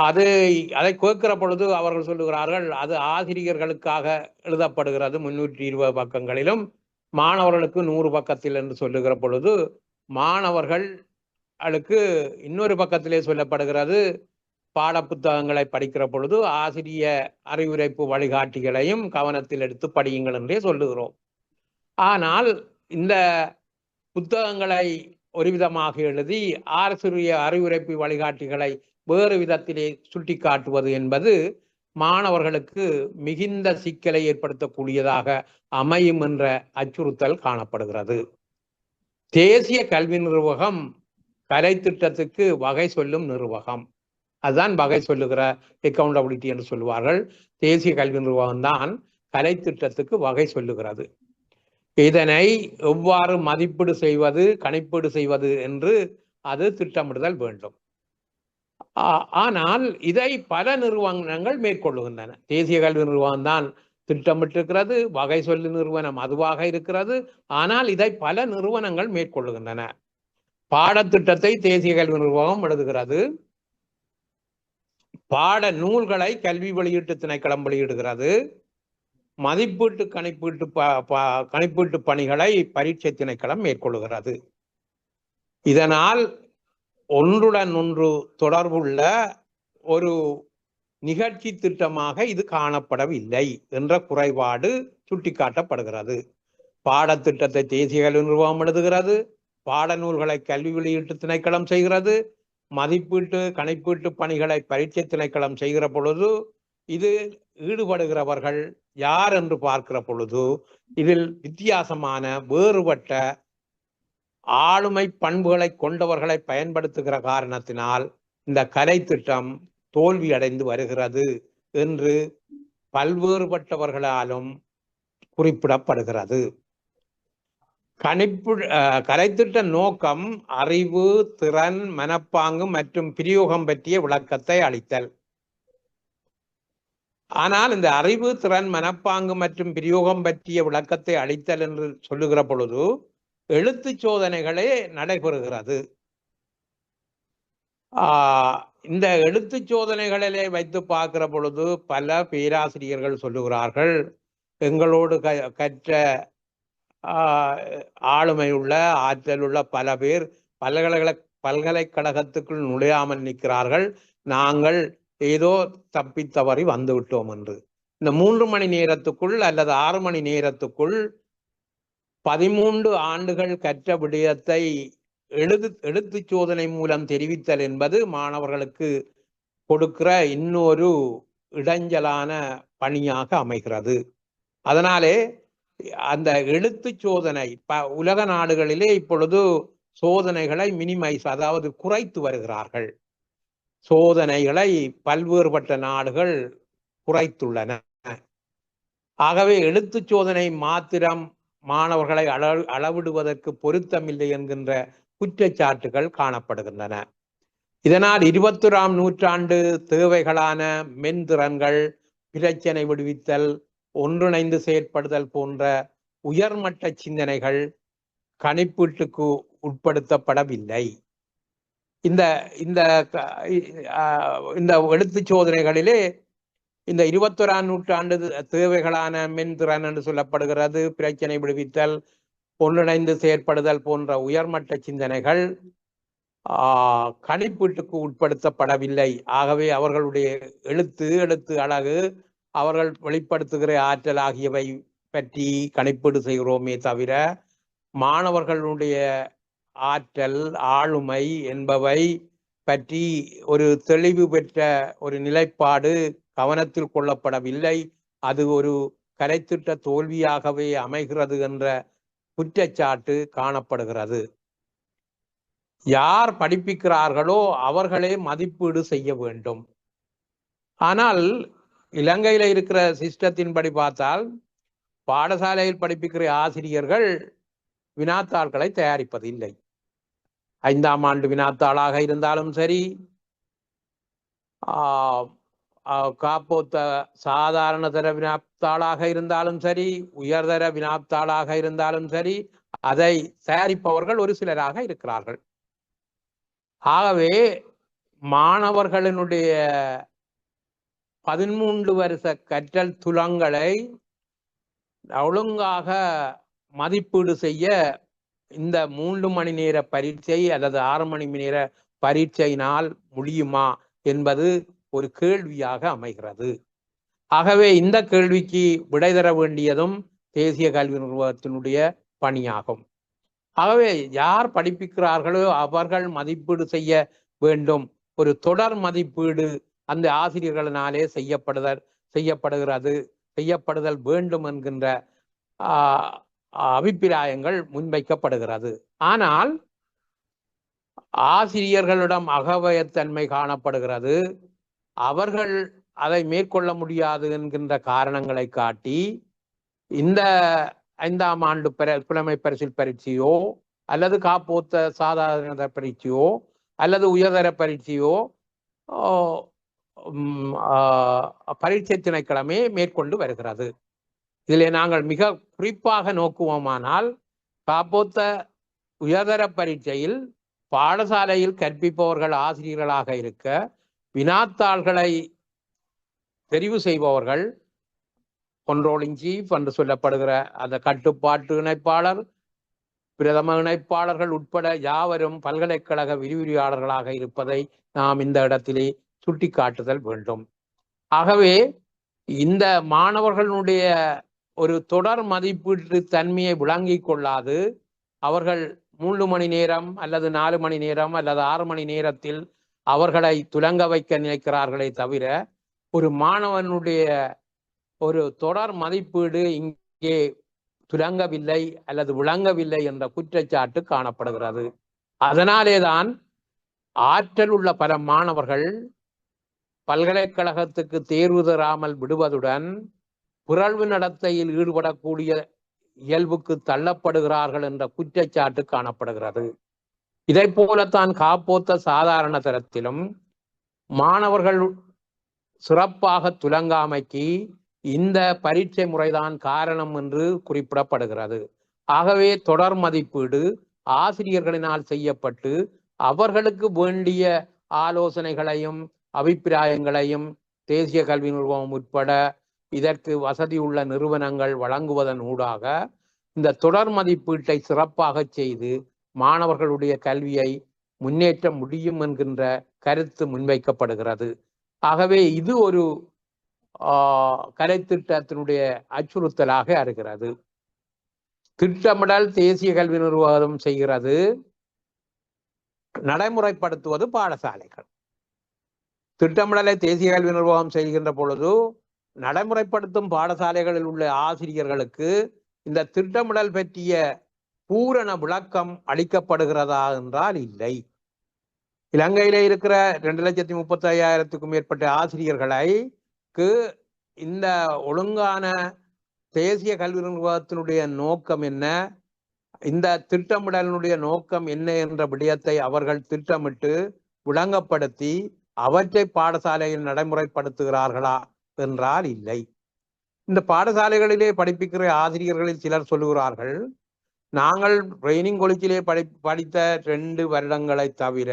அதை கேட்கிற பொழுது அவர்கள் சொல்லுகிறார்கள் அது ஆசிரியர்களுக்காக எழுதப்படுகிறது 320 பக்கங்களிலும், மாணவர்களுக்கு 100 பக்கத்தில் என்று சொல்லுகிற பொழுது மாணவர்களுக்கு இன்னொரு பக்கத்திலே சொல்லப்படுகிறது பாட புத்தகங்களை படிக்கிற பொழுது ஆசிரிய அறிவுரைப்பு வழிகாட்டிகளையும் கவனத்தில் எடுத்து படியுங்கள் என்றே சொல்லுகிறோம். ஆனால் இந்த புத்தகங்களை ஒரு விதமாக எழுதி ஆசிரிய அறிவுரைப்பு வழிகாட்டிகளை வேறு விதத்திலே சுட்டி காட்டுவது என்பது மாணவர்களுக்கு மிகுந்த சிக்கலை ஏற்படுத்தக்கூடியதாக அமையும் என்ற அச்சுறுத்தல் காணப்படுகிறது. தேசிய கல்வி நிர்வாகம் கலைத்திட்டத்துக்கு வகை சொல்லும் நிர்வாகம். அதுதான் வகை சொல்லுகிற அக்கௌண்டபிலிட்டி என்று சொல்லுவார்கள். தேசிய கல்வி நிர்வாகம் தான் கலைத்திட்டத்துக்கு வகை சொல்லுகிறது. இதனை எவ்வாறு மதிப்பீடு செய்வது, கணிப்பீடு செய்வது என்று அது திட்டமிடுதல் வேண்டும். ஆனால் இதை பல நிறுவனங்கள் மேற்கொள்ளுகின்றன. தேசிய கல்வி நிறுவனம் தான் திட்டமிட்டிருக்கிறது, வகை சொல்லு நிறுவனம் அதுவாக இருக்கிறது. ஆனால் இதை பல நிறுவனங்கள் மேற்கொள்ளுகின்றன. பாடத்திட்டத்தை தேசிய கல்வி நிர்வாகம் எழுதுகிறது. பாட நூல்களை கல்வி வெளியீட்டு திணைக்களம் வெளியிடுகிறது. மதிப்பீட்டு கணிப்பீட்டு பணிகளை பரீட்சை திணைக்களம் மேற்கொள்ளுகிறது. இதனால் ஒன்றுடன் ஒன்று தொடர்புள்ள ஒரு நிகழ்ச்சி திட்டமாக இது காணப்படவில்லை என்ற குறைபாடு சுட்டிக்காட்டப்படுகிறது. பாடத்திட்டத்தை தேசிய கல்வி நிர்வாகம் எழுதுகிறது, பாடநூல்களை கல்வி வெளியீட்டு திணைக்களம் செய்கிறது, மதிப்பீட்டு கணிப்பீட்டு பணிகளை பரீட்சை திணைக்களம் செய்கிற பொழுது இது ஈடுபடுகிறவர்கள் யார் என்று பார்க்கிற பொழுது இதில் வித்தியாசமான வேறுபட்ட ஆளுமை பண்புகளை கொண்டவர்களை பயன்படுத்துகிற காரணத்தினால் இந்த கலை திட்டம் தோல்வி அடைந்து வருகிறது என்று பல்வேறுபட்டவர்களாலும் குறிப்பிடப்படுகிறது. கலைத்திட்ட நோக்கம் அறிவு, திறன், மனப்பாங்கு மற்றும் பிரயோகம் பற்றிய விளக்கத்தை அளித்தல். ஆனால் இந்த அறிவு, திறன், மனப்பாங்கு மற்றும் பிரயோகம் பற்றிய விளக்கத்தை அளித்தல் என்று சொல்லுகிற பொழுது எழுத்து சோதனைகளே நடைபெறுகிறது. இந்த எழுத்து சோதனைகளிலே வைத்து பார்க்கிற பொழுது பல பேராசிரியர்கள் சொல்லுகிறார்கள், எங்களோடு கற்ற ஆளுமையுள்ள ஆற்றல் உள்ள பல பேர் பல்கலைக்கழகத்துக்குள் நுழையாமல் நிற்கிறார்கள், நாங்கள் ஏதோ தப்பித்தவறி வந்து விட்டோம் என்று. இந்த 3 மணி நேரத்துக்குள் அல்லது 6 மணி நேரத்துக்குள் 13 ஆண்டுகள் கற்ற விடயத்தை எழுத்து சோதனை மூலம் தெரிவித்தல் என்பது மாணவர்களுக்கு கொடுக்கிற இன்னொரு இடைஞ்சலான பணியாக அமைகிறது. அதனாலே அந்த எழுத்து சோதனை உலக நாடுகளிலே இப்பொழுது சோதனைகளை மினிமைஸ், அதாவது குறைத்து வருகிறார்கள். சோதனைகளை பல்வேறுபட்ட நாடுகள் குறைத்துள்ளன. ஆகவே எழுத்து சோதனை மாத்திரம் மாணவர்களை அளவிடுவதற்கு பொருத்தமில்லை என்கின்ற குற்றச்சாட்டுகள் காணப்படுகின்றன. இதனால் 21ஆம் நூற்றாண்டு தேவைகளான மென்திறன்கள், பிரச்சனை விடுவித்தல், ஒன்றிணைந்து செயற்படுதல் போன்ற உயர்மட்ட சிந்தனைகள் கணிப்பீட்டுக்கு உட்படுத்தப்படவில்லை. இந்த இந்த இந்த எழுத்து சோதனைகளிலே இந்த 21ஆம் நூற்றாண்டு தேவைகளான மென்திறன் என்று சொல்லப்படுகிறது, பிரச்சனை விடுவித்தல், ஒன்றிணைந்து செயற்படுதல் போன்ற உயர்மட்ட சிந்தனைகள் கணிப்பீட்டுக்கு உட்படுத்தப்படவில்லை. ஆகவே அவர்களுடைய எழுத்து அழகு, அவர்கள் வெளிப்படுத்துகிற ஆற்றல் ஆகியவை பற்றி கணிப்பீடு செய்கிறோமே தவிர மாணவர்களுடைய ஆற்றல், ஆளுமை என்பவை பற்றி ஒரு தெளிவு பெற்ற ஒரு நிலைப்பாடு கவனத்தில் கொள்ளப்படவில்லை. அது ஒரு கலைத்திட்ட தோல்வியாகவே அமைகிறது என்ற குற்றச்சாட்டு காணப்படுகிறது. யார் படிப்பிக்கிறார்களோ அவர்களே மதிப்பீடு செய்ய வேண்டும். ஆனால் இலங்கையில இருக்கிற சிஸ்டத்தின்படி பார்த்தால் பாடசாலையில் படிப்பிக்கிற ஆசிரியர்கள் வினாத்தாள்களை தயாரிப்பதில்லை. 5ஆம் ஆண்டு வினாத்தாளாக இருந்தாலும் சரி, காப்போத்த சாதாரண தர வினாத்தாளாக இருந்தாலும் சரி, உயர்தர வினாத்தாளாக இருந்தாலும் சரி, அதை தயாரிப்பவர்கள் ஒரு சிலராக இருக்கிறார்கள். ஆகவே மாணவர்களினுடைய 13 வருஷ கற்றல் துலங்களை ஒழுங்காக மதிப்பீடு செய்ய இந்த 3 மணி நேர பரீட்சை அல்லது 6 மணி நேர பரீட்சையினால் முடியுமா என்பது ஒரு கேள்வியாக அமைகிறது. ஆகவே இந்த கேள்விக்கு விடை தர வேண்டியதும் தேசிய கல்வி நிறுவனத்தினுடைய பணியாகும். ஆகவே யார் படிப்பிக்கிறார்களோ அவர்கள் மதிப்பீடு செய்ய வேண்டும். ஒரு தொடர் மதிப்பீடு அந்த ஆசிரியர்களினாலே செய்யப்படுதல் வேண்டும் என்கின்ற அபிப்பிராயங்கள் முன்வைக்கப்படுகிறது. ஆனால் ஆசிரியர்களிடம் அகவயத்தன்மை காணப்படுகிறது. அவர்கள் அதை மேற்கொள்ள முடியாது என்கின்ற காரணங்களை காட்டி இந்த 5ஆம் ஆண்டு புலமை பரிசில் பரீட்சையோ அல்லது காப்போத்த சாதாரண பரீட்சையோ அல்லது உயர்தர பரீட்சையோ பரீட்சை திணைக்களமே மேற்கொண்டு வருகிறது. இதிலே நாங்கள் மிக குறிப்பாக நோக்குவோமானால் காப்போத்த உயர்தர பரீட்சையில் பாடசாலையில் கற்பிப்பவர்கள் ஆசிரியர்களாக இருக்க வினாத்தாள்களை தெரிவு செய்பவர்கள் கண்ட்ரோலிங் சீஃப் என்று சொல்லப்படுகிற அந்த கட்டுப்பாட்டு இணைப்பாளர், பிரதம இணைப்பாளர்கள் உட்பட யாவரும் பல்கலைக்கழக விரிவுரையாளர்களாக இருப்பதை நாம் இந்த இடத்திலே சுட்டிக்காட்டுதல் வேண்டும். ஆகவே இந்த மாணவர்களுடைய ஒரு தொடர் மதிப்பீட்டு தன்மையை விளங்கிக் கொள்ளாது அவர்கள் 3 மணி நேரம் அல்லது 4 மணி நேரம் அல்லது 6 மணி நேரத்தில் அவர்களை துலங்க வைக்க நினைக்கிறார்களே தவிர ஒரு மாணவனுடைய ஒரு தொடர் மதிப்பீடு இங்கே துலங்கவில்லை அல்லது விளங்கவில்லை என்ற குற்றச்சாட்டு காணப்படுகிறது. அதனாலேதான் ஆற்றல் உள்ள பல மாணவர்கள் பல்கலைக்கழகத்துக்கு தேர்வு தராமல் விடுவதுடன் பிறழ்வு நடத்தையில் ஈடுபடக்கூடிய இயல்புக்கு தள்ளப்படுகிறார்கள் என்ற குற்றச்சாட்டு காணப்படுகிறது. இதை போலத்தான் காப்போத்த சாதாரண தரத்திலும் மாணவர்கள் சிறப்பாக துலங்காமைக்கு இந்த பரீட்சை முறைதான் காரணம் என்று குறிப்பிடப்படுகிறது. ஆகவே தொடர் மதிப்பீடு ஆசிரியர்களினால் செய்யப்பட்டு அவர்களுக்கு வேண்டிய ஆலோசனைகளையும் அபிப்பிராயங்களையும் தேசிய கல்வி நிறுவனம் உட்பட இதற்கு வசதி உள்ள நிறுவனங்கள் வழங்குவதன் ஊடாக இந்த தொடர் மதிப்பீட்டை சிறப்பாக செய்து மாணவர்களுடைய கல்வியை முன்னேற்ற முடியும் என்கின்ற கருத்து முன்வைக்கப்படுகிறது. ஆகவே இது ஒரு கலைத்திட்டத்தினுடைய அச்சுறுத்தலாக இருக்கிறது. திட்டமிடல் தேசிய கல்வி நிர்வாகம் செய்கிறது, நடைமுறைப்படுத்துவது பாடசாலைகள். திட்டமிடலை தேசிய கல்வி நிர்வாகம் செய்கின்ற பொழுது நடைமுறைப்படுத்தும் பாடசாலைகளில் உள்ள ஆசிரியர்களுக்கு இந்த திட்டமிடல் பற்றிய பூரண விளக்கம் அளிக்கப்படுகிறதா என்றால் இல்லை. இலங்கையில இருக்கிற 2,35,000க்கும் மேற்பட்ட ஆசிரியர்களுக்கு இந்த ஒழுங்கான தேசிய கல்வி நிர்வாகத்தினுடைய நோக்கம் என்ன, இந்த திட்டமிடலினுடைய நோக்கம் என்ன என்ற விடயத்தை அவர்கள் திட்டமிட்டு விளங்கப்படுத்தி அவற்றை பாடசாலையில் நடைமுறைப்படுத்துகிறார்களா என்றால் இல்லை. இந்த பாடசாலைகளிலே படிப்பிக்கிற ஆசிரியர்களில் சிலர் சொல்லுகிறார்கள், நாங்கள் ட்ரைனிங் காலேஜிலே படித்த 2 வருடங்களை தவிர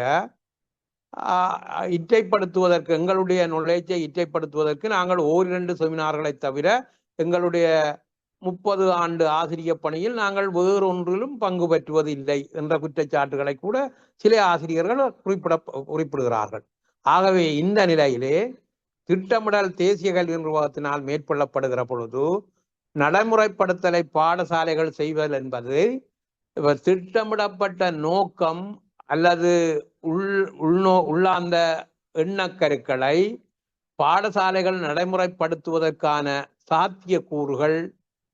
இற்றைப்படுத்துவதற்கு எங்களுடைய நுழைச்சை இற்றைப்படுத்துவதற்கு நாங்கள் 1-2 செமினார்களை தவிர எங்களுடைய 30 ஆண்டு ஆசிரியர் பணியில் நாங்கள் வேறொன்றிலும் பங்கு பெற்றுவதில்லை என்ற குற்றச்சாட்டுகளை கூட சில ஆசிரியர்கள் குறிப்பிடுகிறார்கள். ஆகவே இந்த நிலையிலே திட்டமிடல் தேசிய கல்வி நிர்வாகத்தினால் மேற்கொள்ளப்படுகிற பொழுது நடைமுறைப்படுத்தலை பாடசாலைகள் செய்வது என்பது திட்டமிடப்பட்ட நோக்கம் அல்லது உள்ளார்ந்த எண்ணக்கருக்களை பாடசாலைகள் நடைமுறைப்படுத்துவதற்கான சாத்தியக்கூறுகள்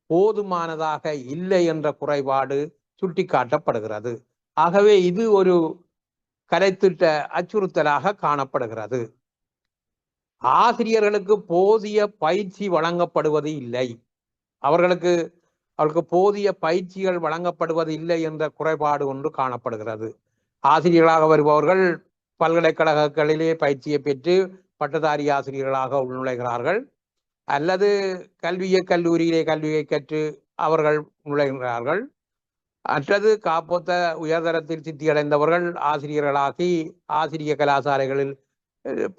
போதுமானதாக இல்லை என்ற குறைபாடு சுட்டிக்காட்டப்படுகிறது. ஆகவே இது ஒரு கலைத்திட்ட அச்சுறுத்தலாக காணப்படுகிறது. ஆசிரியர்களுக்கு போதிய பயிற்சி வழங்கப்படுவது இல்லை, அவர்களுக்கு போதிய பயிற்சிகள் வழங்கப்படுவது இல்லை என்ற குறைபாடு ஒன்று காணப்படுகிறது. ஆசிரியர்களாக வருபவர்கள் பல்கலைக்கழகங்களிலே பயிற்சியை பெற்று பட்டதாரி ஆசிரியர்களாக உள்நுழைகிறார்கள், அல்லது கல்லூரியிலே கல்வியை கற்று அவர்கள் நுழைகிறார்கள், அல்லது காப்போத்த உயர்தரத்தில் சித்தியடைந்தவர்கள் ஆசிரியர்களாகி ஆசிரிய கலாசாலைகளில்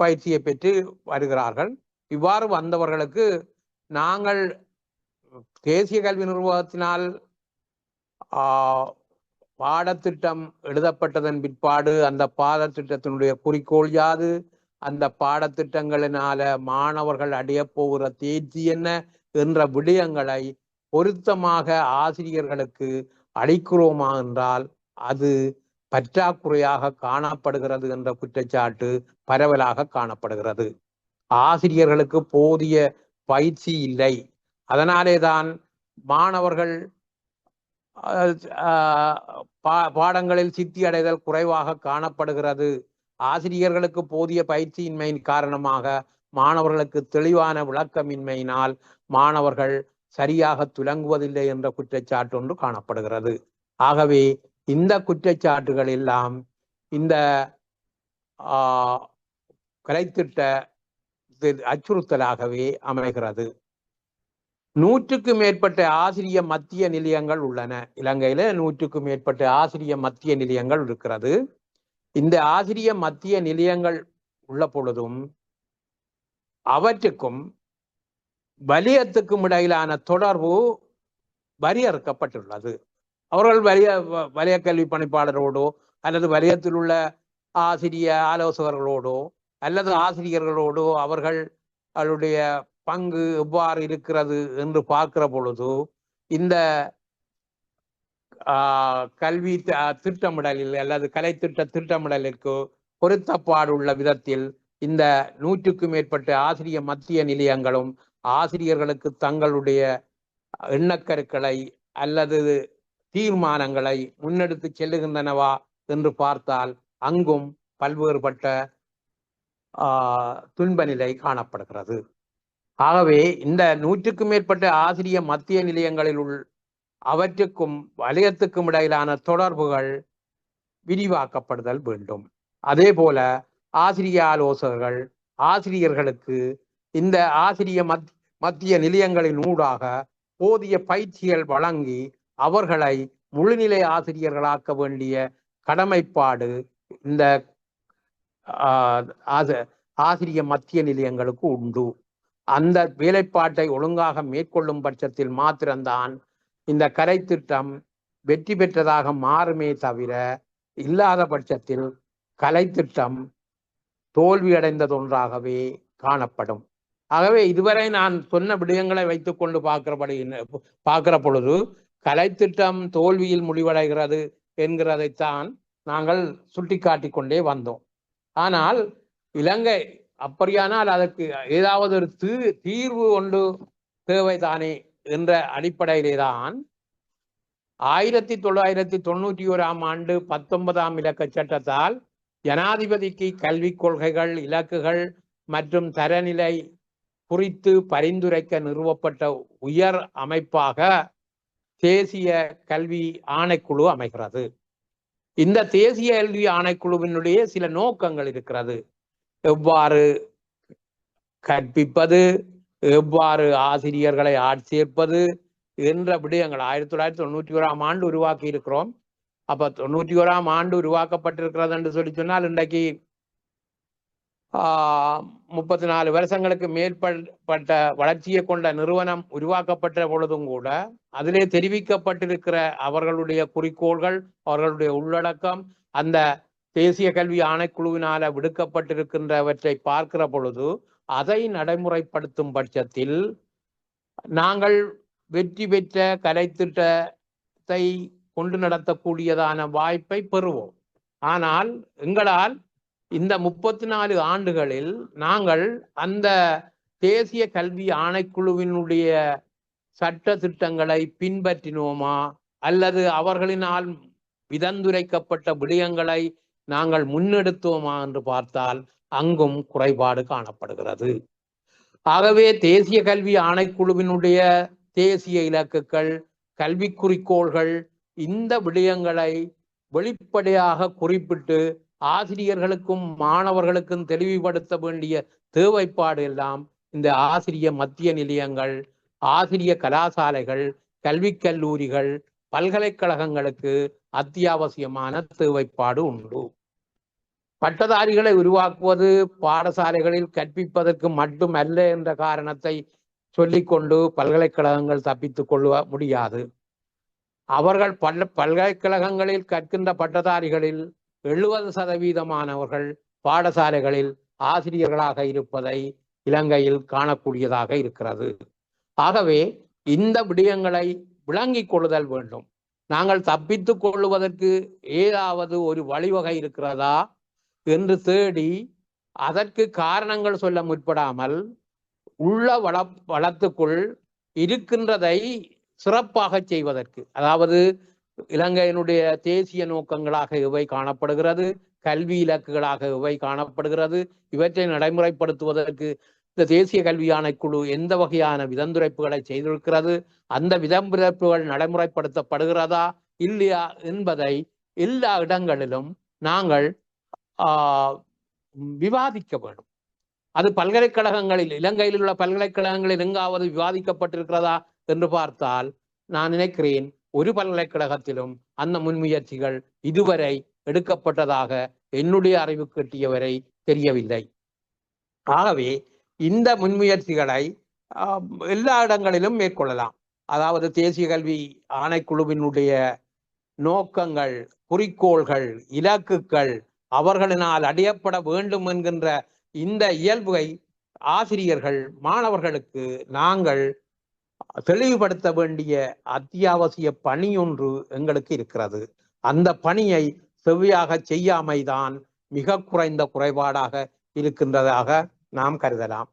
பயிற்சியை பெற்று வருகிறார்கள். இவ்வாறு வந்தவர்களுக்கு நாங்கள் தேசிய கல்வி நிர்வாகத்தினால் பாடத்திட்டம் எழுதப்பட்டதன் பிற்பாடு அந்த பாடத்திட்டத்தினுடைய குறிக்கோள் யாது, அந்த பாடத்திட்டங்களினால மாணவர்கள் அடைய போகிற தேர்ச்சி என்ன என்ற விடயங்களை பொருத்தமாக ஆசிரியர்களுக்கு அளிக்கிறோமா என்றால் அது பற்றாக்குறையாக காணப்படுகிறது என்ற குற்றச்சாட்டு பரவலாக காணப்படுகிறது. ஆசிரியர்களுக்கு போதிய பயிற்சி இல்லை, அதனாலேதான் மாணவர்கள் பாடங்களில் சித்தி அடைதல் குறைவாக காணப்படுகிறது. ஆசிரியர்களுக்கு போதிய பயிற்சியின்மையின் காரணமாக மாணவர்களுக்கு தெளிவான விளக்கமின்மையினால் மாணவர்கள் சரியாக துலங்குவதில்லை என்ற குற்றச்சாட்டு ஒன்று காணப்படுகிறது. ஆகவே இந்த குற்றச்சாட்டுகள் எல்லாம் இந்த கலைத்திட்ட அச்சுறுத்தலாகவே அமைகிறது. 100க்கும் மேற்பட்ட ஆசிரிய மத்திய நிலையங்கள் உள்ளன. இலங்கையில 100க்கும் மேற்பட்ட ஆசிரிய மத்திய நிலையங்கள் இருக்கிறது. இந்த ஆசிரிய மத்திய நிலையங்கள் உள்ள பொழுதும் அவற்றுக்கும் வலயத்துக்கும் இடையிலான தொடர்பு வரையறுக்கப்பட்டுள்ளது. அவர்கள் வலய கல்வி பணிப்பாளரோடோ அல்லது வலயத்தில் உள்ள ஆசிரிய ஆலோசகர்களோடோ அல்லது ஆசிரியர்களோடோ அவர்களுடைய பங்கு எவ்வாறு இருக்கிறது என்று பார்க்கிற பொழுது இந்த கல்வி திட்டமிடலில் அல்லது கலை திட்டமிடலிற்கு பொருத்தப்பாடுள்ள விதத்தில் இந்த 100க்கும் மேற்பட்ட ஆசிரியர் மத்திய நிலையங்களும் ஆசிரியர்களுக்கு தங்களுடைய எண்ணக்கருக்களை அல்லது தீர்மானங்களை முன்னெடுத்து செல்லுகின்றனவா என்று பார்த்தால் அங்கும் பல்வேறுபட்ட துன்ப நிலை காணப்படுகிறது. ஆகவே இந்த 100க்கும் மேற்பட்ட ஆசிரியர் மத்திய நிலையங்களில் அவற்றுக்கும் வலயத்துக்கும் இடையிலான தொடர்புகள் விரிவாக்கப்படுதல் வேண்டும். அதே போல ஆசிரிய ஆலோசகர்கள் ஆசிரியர்களுக்கு இந்த ஆசிரியர் மத்திய நிலையங்களின் ஊடாக போதிய பயிற்சிகள் வழங்கி அவர்களை முழுநிலை ஆசிரியர்களாக்க வேண்டிய கடமைப்பாடு இந்த ஆசிரியர் மத்திய நிலையங்களுக்கு உண்டு. அந்த வேலைப்பாட்டை ஒழுங்காக மேற்கொள்ளும் பட்சத்தில் மாத்திரம்தான் இந்த கலை திட்டம் வெற்றி பெற்றதாக மாறுமே தவிர, இல்லாத பட்சத்தில் கலை திட்டம் தோல்வியடைந்ததொன்றாகவே காணப்படும். ஆகவே இதுவரை நான் சொன்ன விடயங்களை வைத்துக்கொண்டு பார்க்கிற பொழுது கலை திட்டம் தோல்வியில் முடிவடைகிறது என்கிறதைத்தான் நாங்கள் சுட்டிக்காட்டி கொண்டே வந்தோம். ஆனால் இலங்கை அப்படியானால் அதற்கு ஏதாவது ஒரு தீர்வு ஒன்று தேவைதானே என்ற அடிப்படையிலே தான் 1991 ஆண்டு 19ஆம் இலக்க சட்டத்தால் ஜனாதிபதிக்கு கல்விக் கொள்கைகள், இலக்குகள் மற்றும் தரநிலை குறித்து பரிந்துரைக்க நிறுவப்பட்ட உயர் அமைப்பாக தேசிய கல்வி ஆணைக்குழு அமைகிறது. இந்த தேசிய கல்வி ஆணைக்குழுவினுடைய சில நோக்கங்கள் இருக்கிறது. எவ்வாறு கற்பிப்பது, எவ்வாறு ஆசிரியர்களை ஆட்சேர்ப்பது என்ற விடயங்கள் 1991ஆம் ஆண்டு உருவாக்கி இருக்கிறோம். அப்ப 91ஆம் ஆண்டு உருவாக்கப்பட்டிருக்கிறது என்று சொன்னால் இன்றைக்கு 34 வருஷங்களுக்கு மேற்பட்ட வளர்ச்சியை கொண்ட நிறுவனம் உருவாக்கப்பட்ட பொழுதும் கூட அதிலே தெரிவிக்கப்பட்டிருக்கிற அவர்களுடைய குறிக்கோள்கள், அவர்களுடைய உள்ளடக்கம், அந்த தேசிய கல்வி ஆணைக்குழுவினால விடுக்கப்பட்டிருக்கின்றவற்றை பார்க்கிற பொழுது அதை நடைமுறைப்படுத்தும் பட்சத்தில் நாங்கள் வெற்றி பெற்ற கலை திட்டத்தை கொண்டு நடத்தக்கூடியதான வாய்ப்பை பெறுவோம். ஆனால் எங்களால் இந்த 34 ஆண்டுகளில் நாங்கள் அந்த தேசிய கல்வி ஆணைக்குழுவினுடைய சட்ட திட்டங்களை பின்பற்றினோமா அல்லது அவர்களினால் விதந்துரைக்கப்பட்ட விடயங்களை நாங்கள் முன்னெடுத்தோமா என்று பார்த்தால் அங்கும் குறைபாடு காணப்படுகிறது. ஆகவே தேசிய கல்வி ஆணைக்குழுவினுடைய தேசிய இலக்குகள், கல்வி குறிக்கோள்கள், இந்த விடயங்களை வெளிப்படையாக குறிப்பிட்டு ஆசிரியர்களுக்கும் மாணவர்களுக்கும் தெளிவுபடுத்த வேண்டிய தேவைப்பாடு எல்லாம் இந்த ஆசிரியர் மத்திய நிலையங்கள், ஆசிரிய கலாசாலைகள், கல்வி கல்லூரிகள், பல்கலைக்கழகங்களுக்கு அத்தியாவசியமான தேவைப்பாடு உண்டு. பட்டதாரிகளை உருவாக்குவது பாடசாலைகளில் கற்பிப்பதற்கு மட்டுமல்ல என்ற காரணத்தை சொல்லிக்கொண்டு பல்கலைக்கழகங்கள் தப்பித்துக் கொள்ள முடியாது. அவர்கள் பல்கலைக்கழகங்களில் கற்கின்ற பட்டதாரிகளில் 70% பாடசாலைகளில் ஆசிரியர்களாக இருப்பதை இலங்கையில் காணக்கூடியதாக இருக்கிறது. ஆகவே இந்த விடயங்களை விளங்கிக் கொள்ளுதல் வேண்டும். நாங்கள் தப்பித்துக் கொள்ளுவதற்கு ஏதாவது ஒரு வழிவகை இருக்கிறதா என்று தேடி அதற்கு காரணங்கள் சொல்ல முற்படாமல் உள்ள வளத்துக்குள் இருக்கின்றதை சிறப்பாக செய்வதற்கு, அதாவது இலங்கையினுடைய தேசிய நோக்கங்களாக இவை காணப்படுகிறது, கல்வி இலக்குகளாக இவை காணப்படுகிறது. இவற்றை நடைமுறைப்படுத்துவதற்கு இந்த தேசிய கல்வி ஆணைக்குழு எந்த வகையான விதந்துரைப்புகளை செய்திருக்கிறது, அந்த விதந்துரைப்புகள் நடைமுறைப்படுத்தப்படுகிறதா இல்லையா என்பதை எல்லா இடங்களிலும் நாங்கள் விவாதிக்க வேண்டும். அது பல்கலைக்கழகங்களில், இலங்கையில் உள்ள பல்கலைக்கழகங்களில் எங்காவது விவாதிக்கப்பட்டிருக்கிறதா என்று பார்த்தால் நான் நினைக்கிறேன் ஒரு பல்கலைக்கழகத்திலும் அந்த முன்முயற்சிகள் இதுவரை எடுக்கப்பட்டதாக என்னுடைய அறிவு கிட்டியவரை தெரியவில்லை. ஆகவே இந்த முன்முயற்சிகளை எல்லா இடங்களிலும் மேற்கொள்ளலாம். அதாவது தேசிய கல்வி ஆணைக்குழுவினுடைய நோக்கங்கள், குறிக்கோள்கள், இலக்குகள் அவர்களினால் அடையப்பட வேண்டும் என்கின்ற இந்த இயல்பை ஆசிரியர்கள் மாணவர்களுக்கு நாங்கள் தெளிவுபடுத்த வேண்டிய அத்தியாவசிய பணி ஒன்று எங்களுக்கு இருக்கிறது. அந்த பணியை செவ்வியாக செய்யாமைதான் மிக குறைந்த குறைபாடாக இருக்கின்றதாக நாம் கருதலாம்.